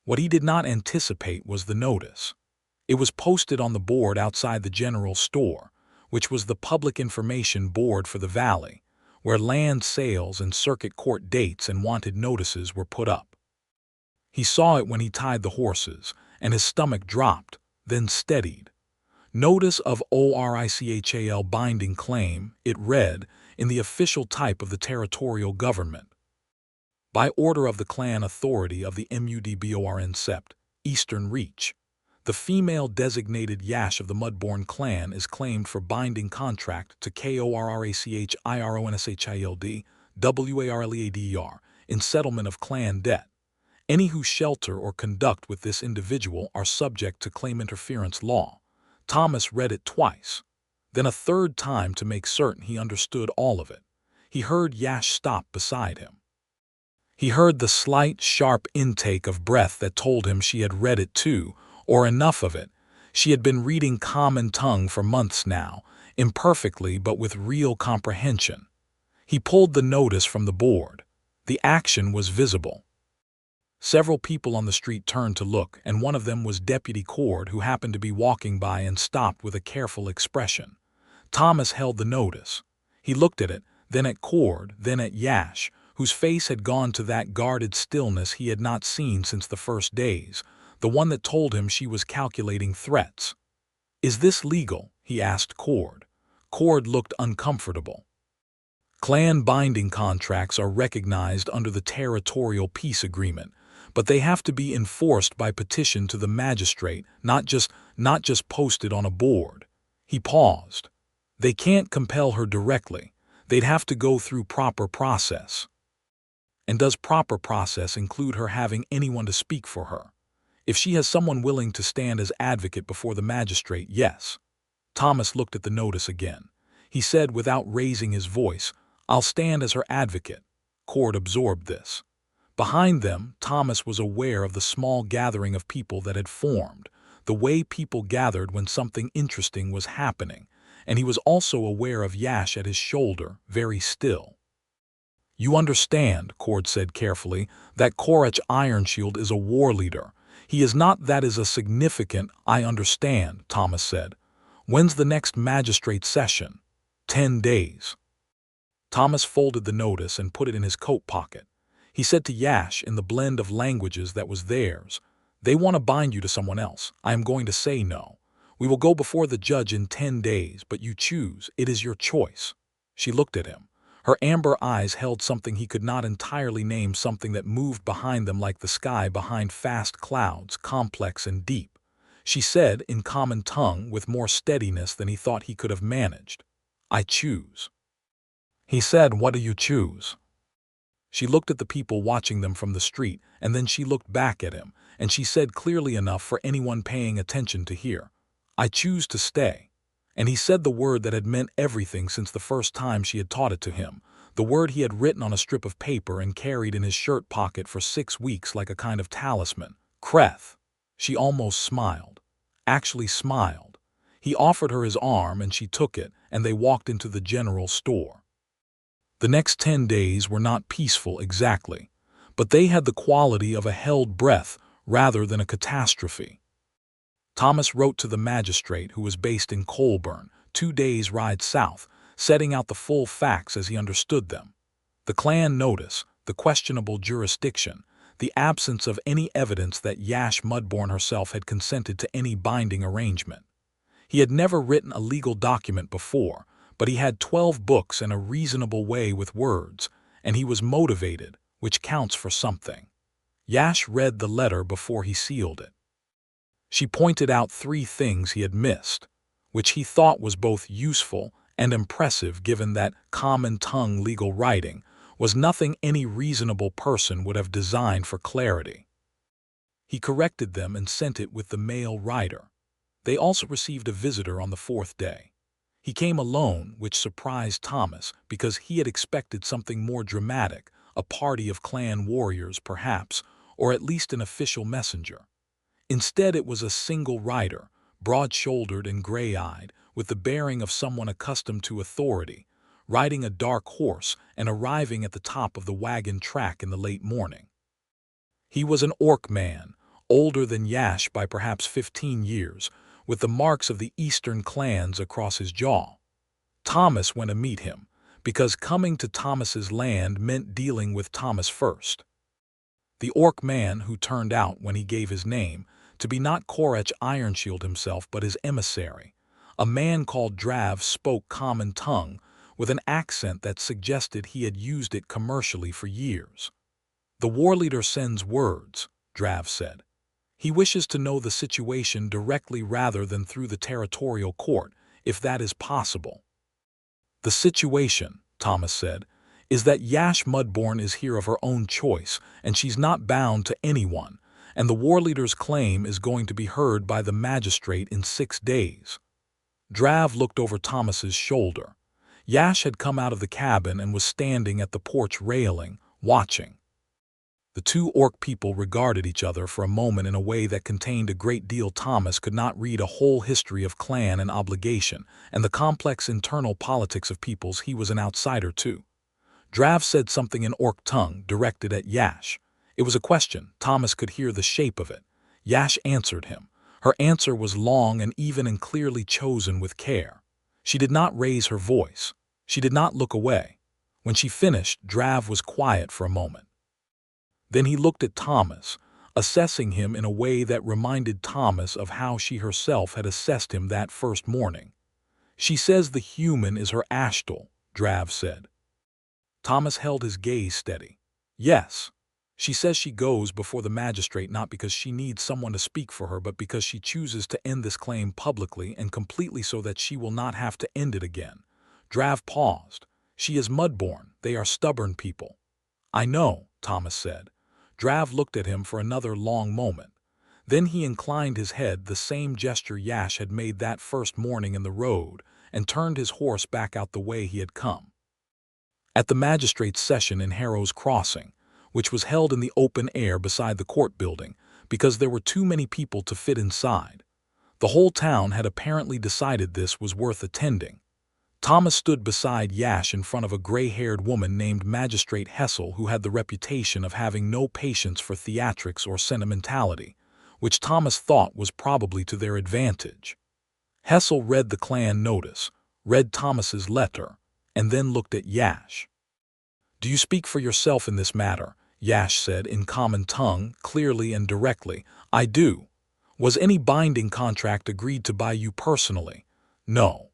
What he did not anticipate was the notice. It was posted on the board outside the general store, which was the public information board for the valley, where land sales and circuit court dates and wanted notices were put up. He saw it when he tied the horses, and his stomach dropped, then steadied. Notice of ORICHAL binding claim, it read, in the official type of the territorial government. By order of the Clan Authority of the Mudborn Sept, Eastern Reach, the female-designated Yash of the Mudborn clan is claimed for binding contract to KORRACHIRONSHILD WARLEADER in settlement of clan debt. Any who shelter or conduct with this individual are subject to claim interference law. Thomas read it twice, then a third time to make certain he understood all of it. He heard Yash stop beside him. He heard the slight, sharp intake of breath that told him she had read it too, or enough of it. She had been reading common tongue for months now, imperfectly but with real comprehension. He pulled the notice from the board. The action was visible. Several people on the street turned to look, and one of them was Deputy Cord, who happened to be walking by and stopped with a careful expression. Thomas held the notice. He looked at it, then at Cord, then at Yash, whose face had gone to that guarded stillness he had not seen since the first days, the one that told him she was calculating threats. "Is this legal?" he asked Cord. Cord looked uncomfortable. Clan binding contracts are recognized under the Territorial Peace Agreement, but they have to be enforced by petition to the magistrate, not just posted on a board. He paused. They can't compel her directly. They'd have to go through proper process. And does proper process include her having anyone to speak for her? If she has someone willing to stand as advocate before the magistrate, yes. Thomas looked at the notice again. He said without raising his voice, "I'll stand as her advocate." Cord absorbed this. Behind them, Thomas was aware of the small gathering of people that had formed, the way people gathered when something interesting was happening, and he was also aware of Yash at his shoulder, very still. "You understand," Cord said carefully, "that Korach Ironshield is a war leader. He is not. That is a significant—" "I understand," Thomas said. "When's the next magistrate session?" 10 days. Thomas folded the notice and put it in his coat pocket. He said to Yash in the blend of languages that was theirs, "They want to bind you to someone else. I am going to say no. We will go before the judge in 10 days, but you choose. It is your choice." She looked at him. Her amber eyes held something he could not entirely name, something that moved behind them like the sky behind fast clouds, complex and deep. She said, in common tongue, with more steadiness than he thought he could have managed, "I choose." He said, "What do you choose?" She looked at the people watching them from the street, and then she looked back at him, and she said clearly enough for anyone paying attention to hear, "I choose to stay." And he said the word that had meant everything since the first time she had taught it to him, the word he had written on a strip of paper and carried in his shirt pocket for 6 weeks like a kind of talisman. Kreth. She almost smiled. Actually smiled. He offered her his arm and she took it, and they walked into the general store. The next 10 days were not peaceful exactly, but they had the quality of a held breath rather than a catastrophe. Thomas wrote to the magistrate, who was based in Colburn, 2 days' ride south, setting out the full facts as he understood them. The clan notice, the questionable jurisdiction, the absence of any evidence that Yash Mudborn herself had consented to any binding arrangement. He had never written a legal document before, but he had 12 books and a reasonable way with words, and he was motivated, which counts for something. Yash read the letter before he sealed it. She pointed out 3 things he had missed, which he thought was both useful and impressive given that common-tongue legal writing was nothing any reasonable person would have designed for clarity. He corrected them and sent it with the male writer. They also received a visitor on the 4th day. He came alone, which surprised Thomas because he had expected something more dramatic, a party of clan warriors perhaps, or at least an official messenger. Instead, it was a single rider, broad-shouldered and gray-eyed, with the bearing of someone accustomed to authority, riding a dark horse and arriving at the top of the wagon track in the late morning. He was an Orc man, older than Yash by perhaps 15 years, with the marks of the eastern clans across his jaw. Thomas went to meet him, because coming to Thomas's land meant dealing with Thomas first. The Orc man, who turned out, when he gave his name, to be not Korech Ironshield himself but his emissary, a man called Drav, spoke common tongue with an accent that suggested he had used it commercially for years. "The war leader sends words," Drav said. "He wishes to know the situation directly rather than through the territorial court, if that is possible." "The situation," Thomas said, "is that Yash Mudborn is here of her own choice, and she's not bound to anyone, and the war leader's claim is going to be heard by the magistrate in 6 days. Drav looked over Thomas's shoulder. Yash had come out of the cabin and was standing at the porch railing, watching. The 2 Orc people regarded each other for a moment in a way that contained a great deal. Thomas could not read a whole history of clan and obligation, and the complex internal politics of peoples he was an outsider to. Drav said something in Orc tongue, directed at Yash. It was a question. Thomas could hear the shape of it. Yash answered him. Her answer was long and even and clearly chosen with care. She did not raise her voice. She did not look away. When she finished, Drav was quiet for a moment. Then he looked at Thomas, assessing him in a way that reminded Thomas of how she herself had assessed him that first morning. "She says the human is her Ashtal," Drav said. Thomas held his gaze steady. "Yes. She says she goes before the magistrate not because she needs someone to speak for her but because she chooses to end this claim publicly and completely so that she will not have to end it again." Drav paused. "She is Mudborn. They are stubborn people." "I know," Thomas said. Drav looked at him for another long moment. Then he inclined his head, the same gesture Yash had made that first morning in the road, and turned his horse back out the way he had come. At the magistrate's session in Harrow's Crossing, which was held in the open air beside the court building, because there were too many people to fit inside. The whole town had apparently decided this was worth attending. Thomas stood beside Yash in front of a gray-haired woman named Magistrate Hessel, who had the reputation of having no patience for theatrics or sentimentality, which Thomas thought was probably to their advantage. Hessel read the clan notice, read Thomas's letter, and then looked at Yash. "Do you speak for yourself in this matter?" Yash said in common tongue, clearly and directly. "I do. Was any binding contract agreed to by you personally?" "No."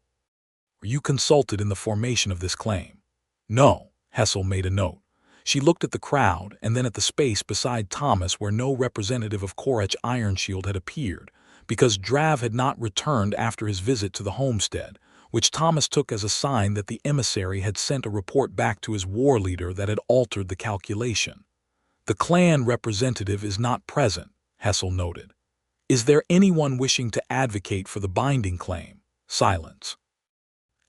"Were you consulted in the formation of this claim?" "No." Hessel made a note. She looked at the crowd and then at the space beside Thomas where no representative of Korech Ironshield had appeared, because Drav had not returned after his visit to the homestead, which Thomas took as a sign that the emissary had sent a report back to his war leader that had altered the calculation. "The clan representative is not present," Hessel noted. "Is there anyone wishing to advocate for the binding claim?" Silence.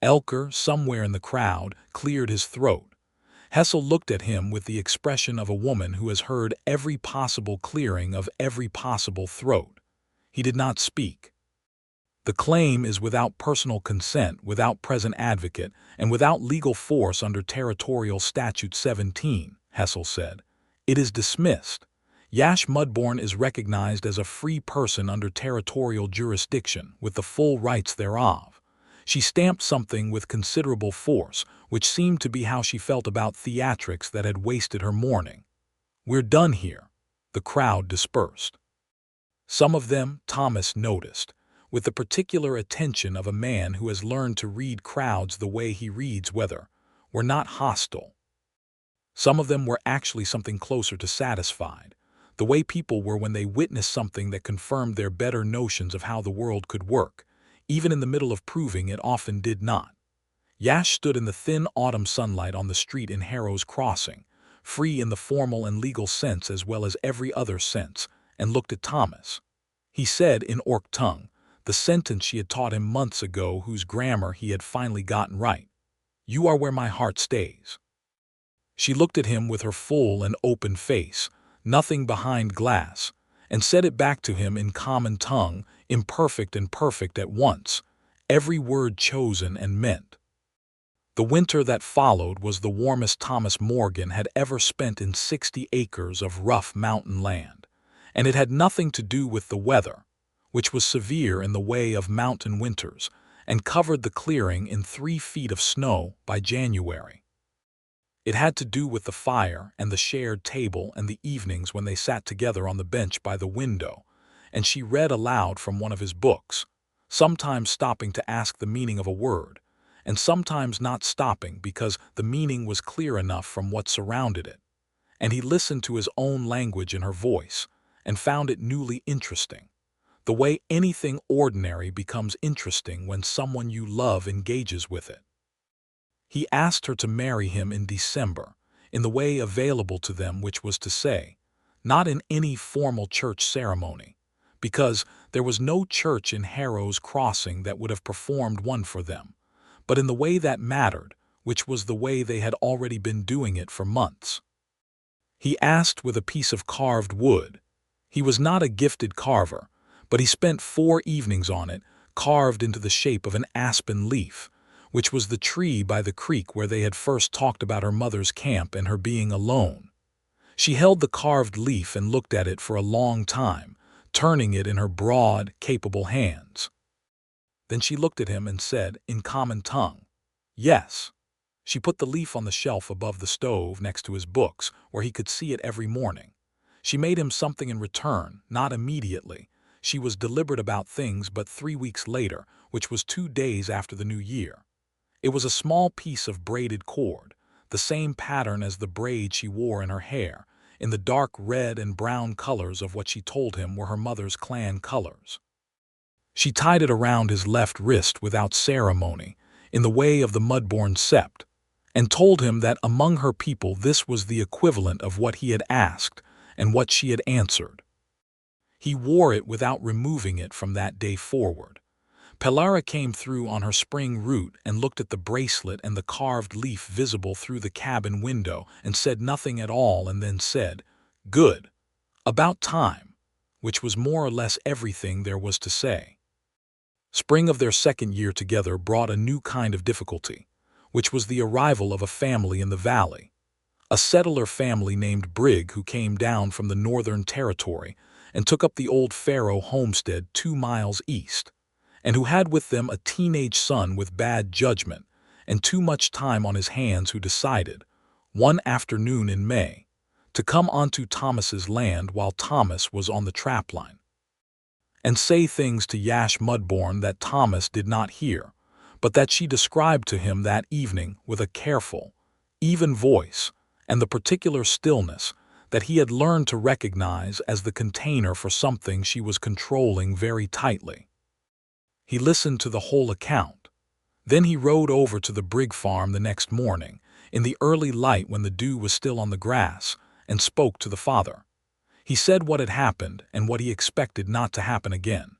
Elker, somewhere in the crowd, cleared his throat. Hessel looked at him with the expression of a woman who has heard every possible clearing of every possible throat. He did not speak. The claim is without personal consent, without present advocate, and without legal force under Territorial Statute 17, Hessel said. It is dismissed. Yash Mudborn is recognized as a free person under territorial jurisdiction, with the full rights thereof. She stamped something with considerable force, which seemed to be how she felt about theatrics that had wasted her morning. "We're done here." The crowd dispersed. Some of them, Thomas noticed, with the particular attention of a man who has learned to read crowds the way he reads weather, were not hostile. Some of them were actually something closer to satisfied, the way people were when they witnessed something that confirmed their better notions of how the world could work, even in the middle of proving it often did not. Yash stood in the thin autumn sunlight on the street in Harrow's Crossing, free in the formal and legal sense as well as every other sense, and looked at Thomas. He said in Orc tongue, the sentence she had taught him months ago, whose grammar he had finally gotten right. "You are where my heart stays." She looked at him with her full and open face, nothing behind glass, and said it back to him in common tongue, imperfect and perfect at once, every word chosen and meant. The winter that followed was the warmest Thomas Morgan had ever spent in 60 acres of rough mountain land, and it had nothing to do with the weather, which was severe in the way of mountain winters, and covered the clearing in 3 feet of snow by January. It had to do with the fire and the shared table and the evenings when they sat together on the bench by the window, and she read aloud from one of his books, sometimes stopping to ask the meaning of a word, and sometimes not stopping because the meaning was clear enough from what surrounded it. And he listened to his own language in her voice, and found it newly interesting, the way anything ordinary becomes interesting when someone you love engages with it. He asked her to marry him in December, in the way available to them, which was to say, not in any formal church ceremony, because there was no church in Harrow's Crossing that would have performed one for them, but in the way that mattered, which was the way they had already been doing it for months. He asked with a piece of carved wood. He was not a gifted carver, but he spent 4 evenings on it, carved into the shape of an aspen leaf, which was the tree by the creek where they had first talked about her mother's camp and her being alone. She held the carved leaf and looked at it for a long time, turning it in her broad, capable hands. Then she looked at him and said, in common tongue, "Yes." She put the leaf on the shelf above the stove next to his books, where he could see it every morning. She made him something in return, not immediately. She was deliberate about things, but 3 weeks later, which was 2 days after the new year. It was a small piece of braided cord, the same pattern as the braid she wore in her hair, in the dark red and brown colors of what she told him were her mother's clan colors. She tied it around his left wrist without ceremony, in the way of the Mudborn sept, and told him that among her people this was the equivalent of what he had asked and what she had answered. He wore it without removing it from that day forward. Pelara came through on her spring route and looked at the bracelet and the carved leaf visible through the cabin window and said nothing at all, and then said, "Good. About time," which was more or less everything there was to say. Spring of their 2nd year together brought a new kind of difficulty, which was the arrival of a family in the valley. A settler family named Brigg, who came down from the Northern Territory and took up the old Faro homestead 2 miles east, and who had with them a teenage son with bad judgment and too much time on his hands, who decided, one afternoon in May, to come onto Thomas's land while Thomas was on the trapline, and say things to Yash Mudborn that Thomas did not hear, but that she described to him that evening with a careful, even voice and the particular stillness that he had learned to recognize as the container for something she was controlling very tightly. He listened to the whole account. Then he rode over to the Brigg farm the next morning, in the early light when the dew was still on the grass, and spoke to the father. He said what had happened and what he expected not to happen again.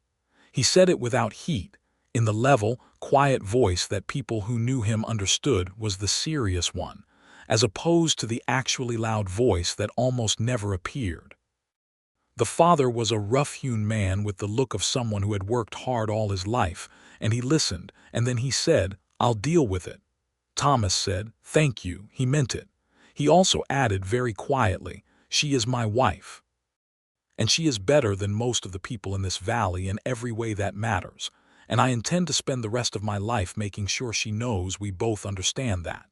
He said it without heat, in the level, quiet voice that people who knew him understood was the serious one, as opposed to the actually loud voice that almost never appeared. The father was a rough-hewn man with the look of someone who had worked hard all his life, and he listened, and then he said, "I'll deal with it." Thomas said, "Thank you," he meant it. He also added very quietly, "She is my wife. And she is better than most of the people in this valley in every way that matters, and I intend to spend the rest of my life making sure she knows we both understand that."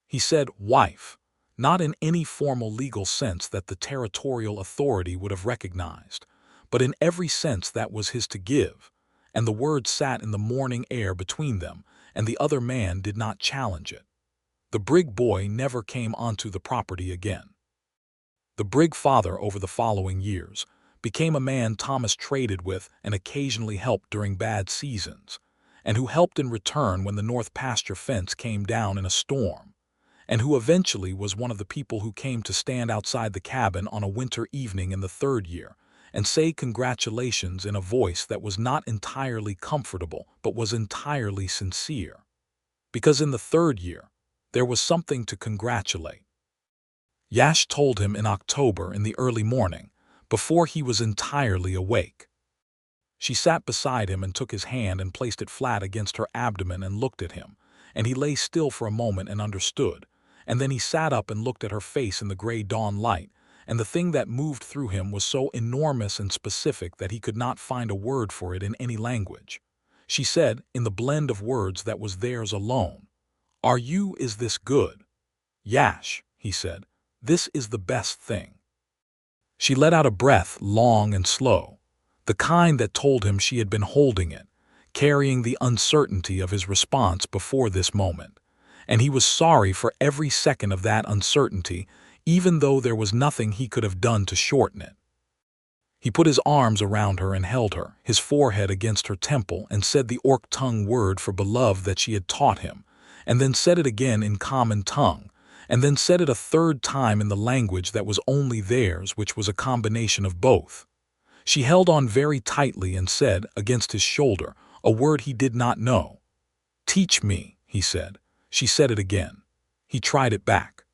He said wife, not in any formal legal sense that the territorial authority would have recognized, but in every sense that was his to give, and the word sat in the morning air between them, and the other man did not challenge it. The brig boy never came onto the property again. The brig father over the following years became a man Thomas traded with and occasionally helped during bad seasons, and who helped in return when the north pasture fence came down in a storm, and who eventually was one of the people who came to stand outside the cabin on a winter evening in the third year and say congratulations in a voice that was not entirely comfortable but was entirely sincere. Because in the third year, there was something to congratulate. Yash told him in October in the early morning, before he was entirely awake. She sat beside him and took his hand and placed it flat against her abdomen and looked at him, and he lay still for a moment and understood, and then he sat up and looked at her face in the gray dawn light, and the thing that moved through him was so enormous and specific that he could not find a word for it in any language. She said, in the blend of words that was theirs alone, Is this good?" "Yash," he said, "this is the best thing." She let out a breath long and slow, the kind that told him she had been holding it, carrying the uncertainty of his response before this moment, and he was sorry for every second of that uncertainty, even though there was nothing he could have done to shorten it. He put his arms around her and held her, his forehead against her temple, and said the Orc tongue word for beloved that she had taught him, and then said it again in common tongue, and then said it a third time in the language that was only theirs, which was a combination of both. She held on very tightly and said, against his shoulder, a word he did not know. "Teach me," he said. She said it again. He tried it back.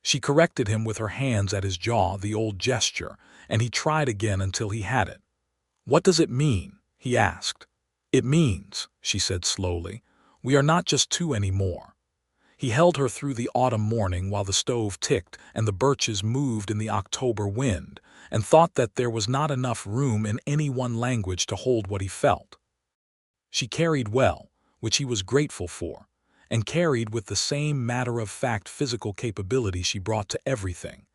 She corrected him with her hands at his jaw, the old gesture, and he tried again until he had it. "What does it mean?" he asked. "It means," she said slowly, "we are not just two anymore." He held her through the autumn morning while the stove ticked and the birches moved in the October wind, and thought that there was not enough room in any one language to hold what he felt. She carried well, which he was grateful for, and carried with the same matter-of-fact physical capability she brought to everything,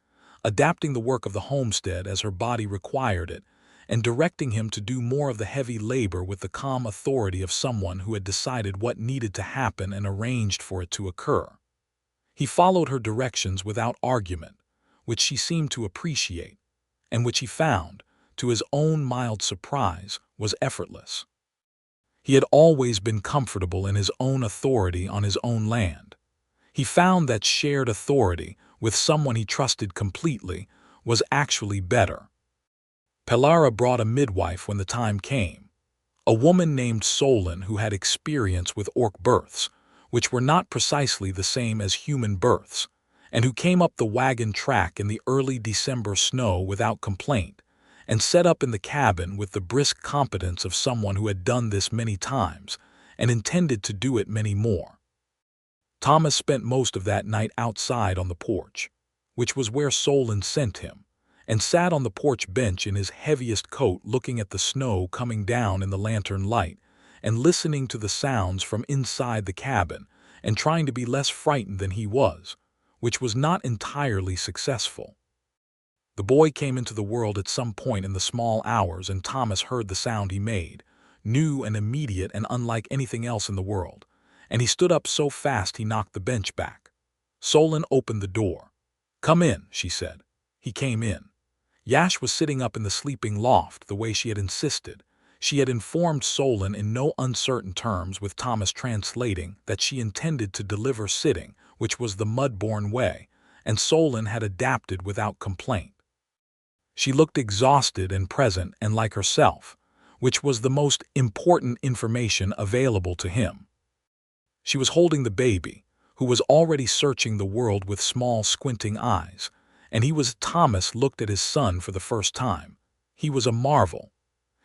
adapting the work of the homestead as her body required it, and directing him to do more of the heavy labor with the calm authority of someone who had decided what needed to happen and arranged for it to occur. He followed her directions without argument, which she seemed to appreciate, and which he found, to his own mild surprise, was effortless. He had always been comfortable in his own authority on his own land. He found that shared authority, with someone he trusted completely, was actually better. Pelara brought a midwife when the time came, a woman named Solon who had experience with orc births, which were not precisely the same as human births, and who came up the wagon track in the early December snow without complaint, and set up in the cabin with the brisk competence of someone who had done this many times and intended to do it many more. Thomas spent most of that night outside on the porch, which was where Solon sent him, and sat on the porch bench in his heaviest coat looking at the snow coming down in the lantern light and listening to the sounds from inside the cabin and trying to be less frightened than he was, which was not entirely successful. The boy came into the world at some point in the small hours, and Thomas heard the sound he made, new and immediate and unlike anything else in the world, and he stood up so fast he knocked the bench back. Solon opened the door. "Come in," she said. He came in. Yash was sitting up in the sleeping loft the way she had insisted. She had informed Solon in no uncertain terms, with Thomas translating, that she intended to deliver sitting, which was the Mudborn way, and Solon had adapted without complaint. She looked exhausted and present and like herself, which was the most important information available to him. She was holding the baby, who was already searching the world with small, squinting eyes, and Thomas looked at his son for the first time. He was a marvel.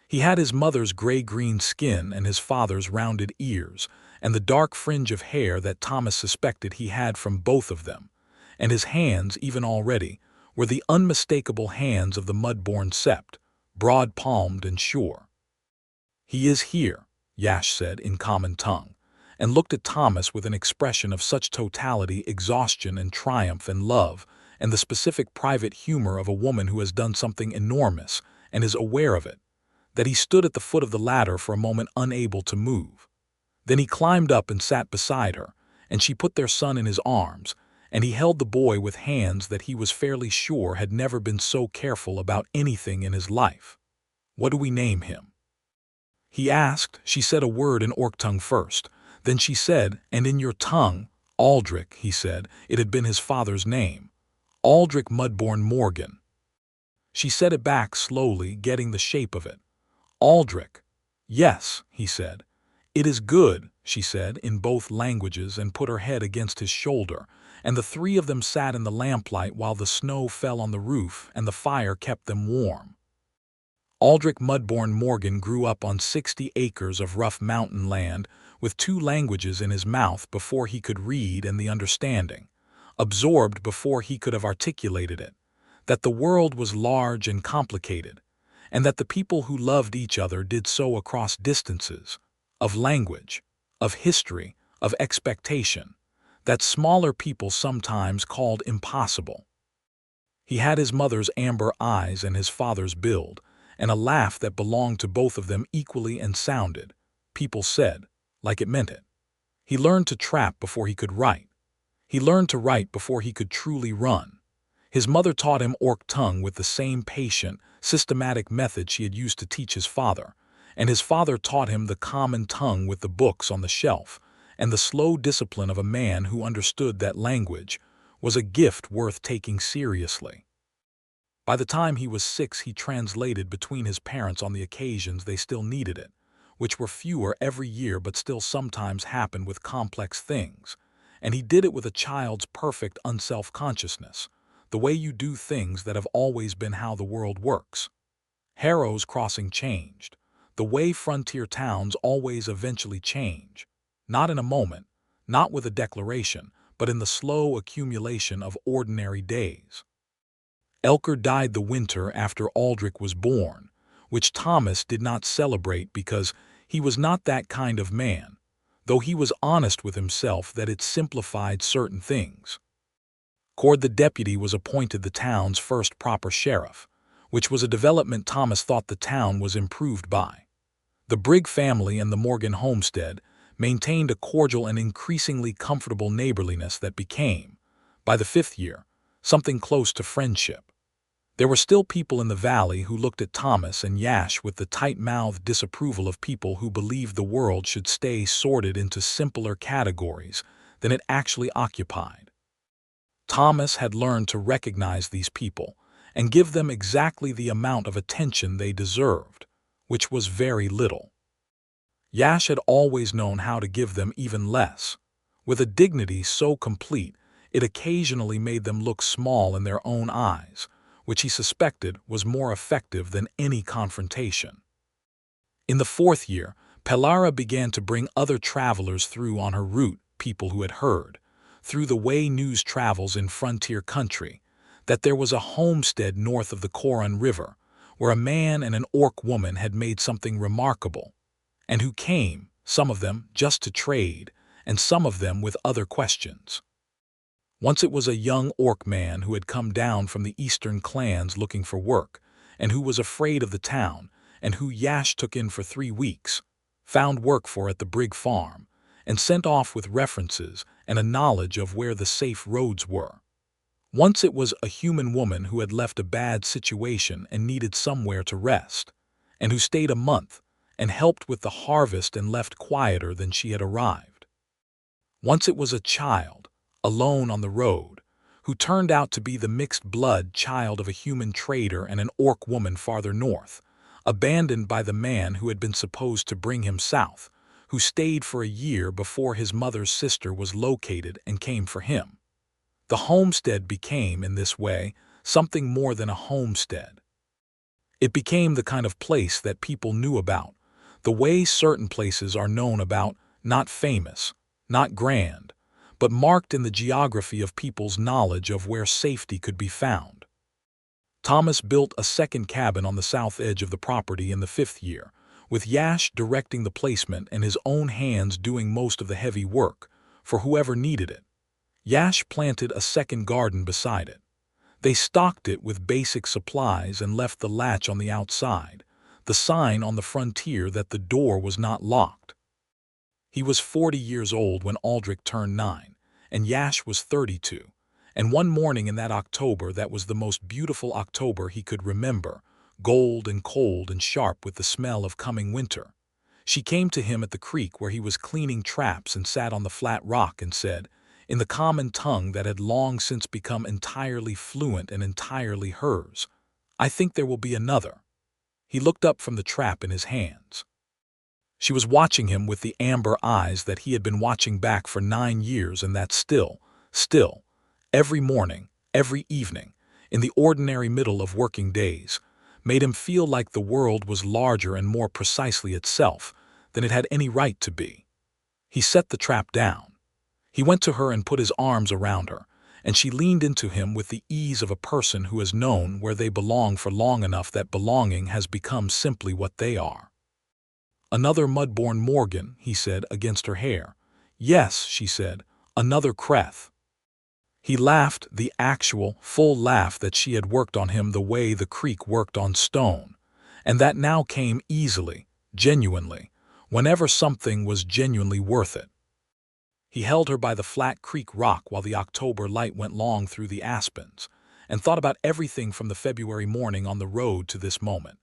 He had his mother's gray-green skin and his father's rounded ears, and the dark fringe of hair that Thomas suspected he had from both of them, and his hands, even already, were the unmistakable hands of the Mudborn sept, broad-palmed and sure. "He is here," Yash said in common tongue, and looked at Thomas with an expression of such totality, exhaustion and triumph and love, and the specific private humor of a woman who has done something enormous and is aware of it, that he stood at the foot of the ladder for a moment unable to move. Then he climbed up and sat beside her, and she put their son in his arms, and he held the boy with hands that he was fairly sure had never been so careful about anything in his life. "What do we name him?" he asked. She said a word in Orc tongue first. Then she said, "And in your tongue," "Aldrich," he said. It had been his father's name. "Aldrich Mudborn Morgan." She said it back slowly, getting the shape of it. "Aldrich." "Yes," he said. "It is good," she said, in both languages, and put her head against his shoulder, and the three of them sat in the lamplight while the snow fell on the roof and the fire kept them warm. Aldrich Mudborn Morgan grew up on 60 acres of rough mountain land, with 2 languages in his mouth before he could read and the understanding, absorbed before he could have articulated it, that the world was large and complicated, and that the people who loved each other did so across distances, of language, of history, of expectation, that smaller people sometimes called impossible. He had his mother's amber eyes and his father's build, and a laugh that belonged to both of them equally and sounded, people said, like it meant it. He learned to trap before he could write. He learned to write before he could truly run. His mother taught him Orc tongue with the same patient, systematic method she had used to teach his father, and his father taught him the common tongue with the books on the shelf, and the slow discipline of a man who understood that language was a gift worth taking seriously. By the time he was 6, he translated between his parents on the occasions they still needed it, which were fewer every year but still sometimes happened with complex things, and he did it with a child's perfect unself-consciousness, the way you do things that have always been how the world works. Harrow's Crossing changed, the way frontier towns always eventually change, not in a moment, not with a declaration, but in the slow accumulation of ordinary days. Elker died the winter after Aldrich was born, which Thomas did not celebrate because he was not that kind of man, though he was honest with himself that it simplified certain things. Cord the deputy was appointed the town's first proper sheriff, which was a development Thomas thought the town was improved by. The Brigg family and the Morgan homestead maintained a cordial and increasingly comfortable neighborliness that became, by the 5th year, something close to friendship. There were still people in the valley who looked at Thomas and Yash with the tight-mouthed disapproval of people who believed the world should stay sorted into simpler categories than it actually occupied. Thomas had learned to recognize these people and give them exactly the amount of attention they deserved, which was very little. Yash had always known how to give them even less, with a dignity so complete it occasionally made them look small in their own eyes, which he suspected was more effective than any confrontation. In the 4th year, Pelara began to bring other travelers through on her route, people who had heard, through the way news travels in frontier country, that there was a homestead north of the Coron River, where a man and an Orc woman had made something remarkable, and who came, some of them just to trade, and some of them with other questions. Once it was a young Orc man who had come down from the eastern clans looking for work, and who was afraid of the town, and who Yash took in for 3 weeks, found work for at the Brigg farm, and sent off with references and a knowledge of where the safe roads were. Once it was a human woman who had left a bad situation and needed somewhere to rest, and who stayed a month and helped with the harvest and left quieter than she had arrived. Once it was a child, alone on the road, who turned out to be the mixed-blood child of a human trader and an Orc woman farther north, abandoned by the man who had been supposed to bring him south, who stayed for a year before his mother's sister was located and came for him. The homestead became, in this way, something more than a homestead. It became the kind of place that people knew about, the way certain places are known about, not famous, not grand, but marked in the geography of people's knowledge of where safety could be found. Thomas built a second cabin on the south edge of the property in the 5th year, with Yash directing the placement and his own hands doing most of the heavy work, for whoever needed it. Yash planted a second garden beside it. They stocked it with basic supplies and left the latch on the outside, the sign on the frontier that the door was not locked. He was 40 years old when Aldrich turned 9, and Yash was 32, and one morning in that October that was the most beautiful October he could remember, gold and cold and sharp with the smell of coming winter, she came to him at the creek where he was cleaning traps and sat on the flat rock and said, in the common tongue that had long since become entirely fluent and entirely hers, "I think there will be another." He looked up from the trap in his hands. She was watching him with the amber eyes that he had been watching back for 9 years, and that still, every morning, every evening, in the ordinary middle of working days, made him feel like the world was larger and more precisely itself than it had any right to be. He set the trap down. He went to her and put his arms around her, and she leaned into him with the ease of a person who has known where they belong for long enough that belonging has become simply what they are. "Another Mudborn Morgan," he said against her hair. "Yes," she said, "another Creth." He laughed, the actual, full laugh that she had worked on him the way the creek worked on stone, and that now came easily, genuinely, whenever something was genuinely worth it. He held her by the flat creek rock while the October light went long through the aspens, and thought about everything from the February morning on the road to this moment.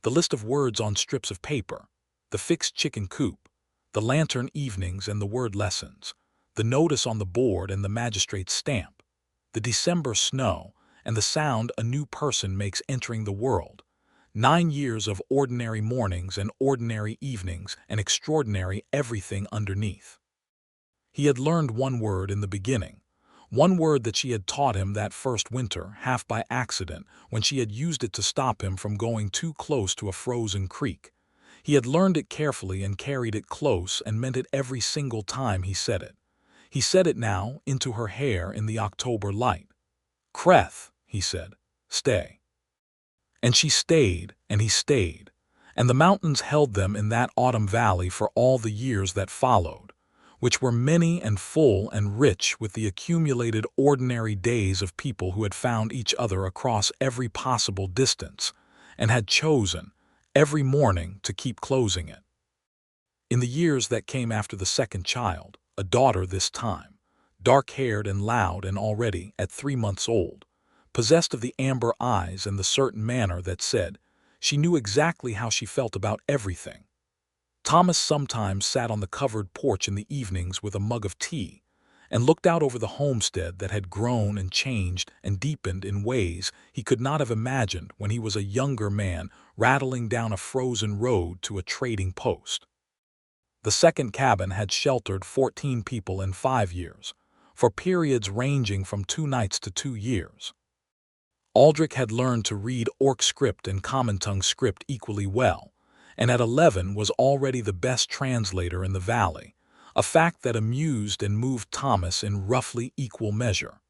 The list of words on strips of paper, the fixed chicken coop, the lantern evenings and the word lessons, the notice on the board and the magistrate's stamp, the December snow, and the sound a new person makes entering the world. 9 years of ordinary mornings and ordinary evenings and extraordinary everything underneath. He had learned one word in the beginning, one word that she had taught him that first winter, half by accident, when she had used it to stop him from going too close to a frozen creek. He had learned it carefully and carried it close and meant it every single time he said it. He said it now, into her hair in the October light. "Creth," he said, "stay." And she stayed, and he stayed, and the mountains held them in that autumn valley for all the years that followed, which were many and full and rich with the accumulated ordinary days of people who had found each other across every possible distance, and had chosen, every morning, to keep closing it. In the years that came after the second child, a daughter this time, dark-haired and loud and already, at 3 months old, possessed of the amber eyes and the certain manner that said she knew exactly how she felt about everything. Thomas sometimes sat on the covered porch in the evenings with a mug of tea and looked out over the homestead that had grown and changed and deepened in ways he could not have imagined when he was a younger man rattling down a frozen road to a trading post. The second cabin had sheltered 14 people in 5 years, for periods ranging from 2 nights to 2 years. Aldrich had learned to read Orc script and Common Tongue script equally well, and at 11 was already the best translator in the valley, a fact that amused and moved Thomas in roughly equal measure.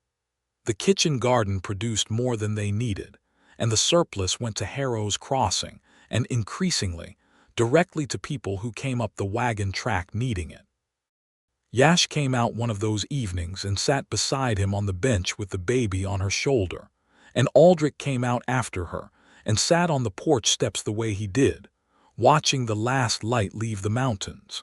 The kitchen garden produced more than they needed, and the surplus went to Harrow's Crossing, and increasingly, directly to people who came up the wagon track needing it. Yash came out one of those evenings and sat beside him on the bench with the baby on her shoulder, and Aldrich came out after her and sat on the porch steps the way he did, watching the last light leave the mountains.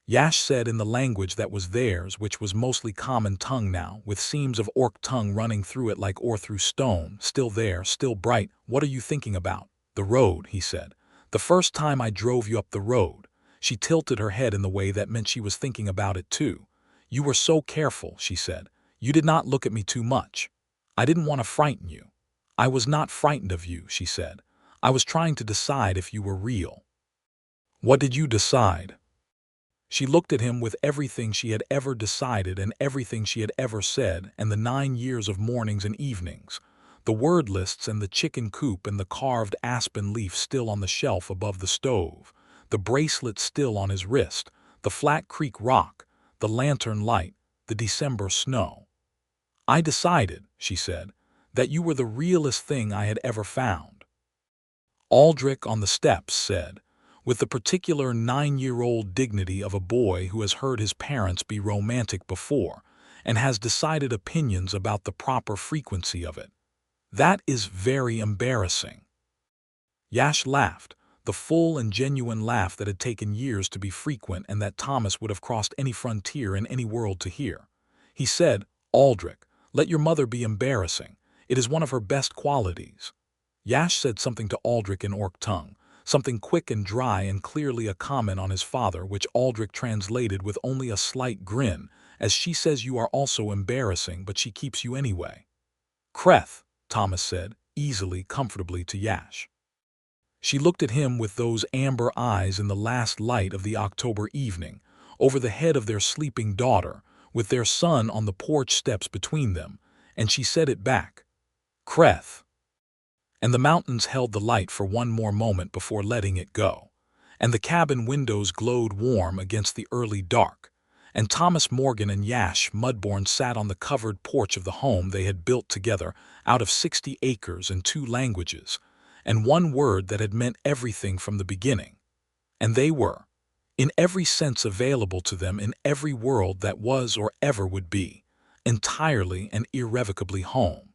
Yash said in the language that was theirs, which was mostly Common Tongue now, with seams of Orc tongue running through it like ore through stone, still there, still bright. "What are you thinking about?" "The road," he said. "The first time I drove you up the road." She tilted her head in the way that meant she was thinking about it too. "You were so careful," she said. "You did not look at me too much. I didn't want to frighten you." "I was not frightened of you," she said. I was trying to decide if you were real." "What did you decide?" She looked at him with everything she had ever decided and everything she had ever said, and the 9 years of mornings and evenings, the word lists and the chicken coop and the carved aspen leaf still on the shelf above the stove, the bracelet still on his wrist, the Flat Creek rock, the lantern light, the December snow. "I decided," she said, "that you were the realest thing I had ever found." Aldrich on the steps said, with the particular 9-year-old dignity of a boy who has heard his parents be romantic before and has decided opinions about the proper frequency of it, "That is very embarrassing." Yash laughed, the full and genuine laugh that had taken years to be frequent and that Thomas would have crossed any frontier in any world to hear. He said, "Aldrich, let your mother be embarrassing. It is one of her best qualities." Yash said something to Aldrich in Orc tongue, something quick and dry and clearly a comment on his father, which Aldrich translated with only a slight grin, as "She says you are also embarrassing, but she keeps you anyway." "Creth," Thomas said, easily, comfortably to Yash. She looked at him with those amber eyes in the last light of the October evening, over the head of their sleeping daughter, with their son on the porch steps between them, and she said it back, "Creth." And the mountains held the light for one more moment before letting it go, and the cabin windows glowed warm against the early dark, and Thomas Morgan and Yash Mudborn sat on the covered porch of the home they had built together out of 60 acres and 2 languages, and one word that had meant everything from the beginning. And they were, in every sense available to them in every world that was or ever would be, entirely and irrevocably home.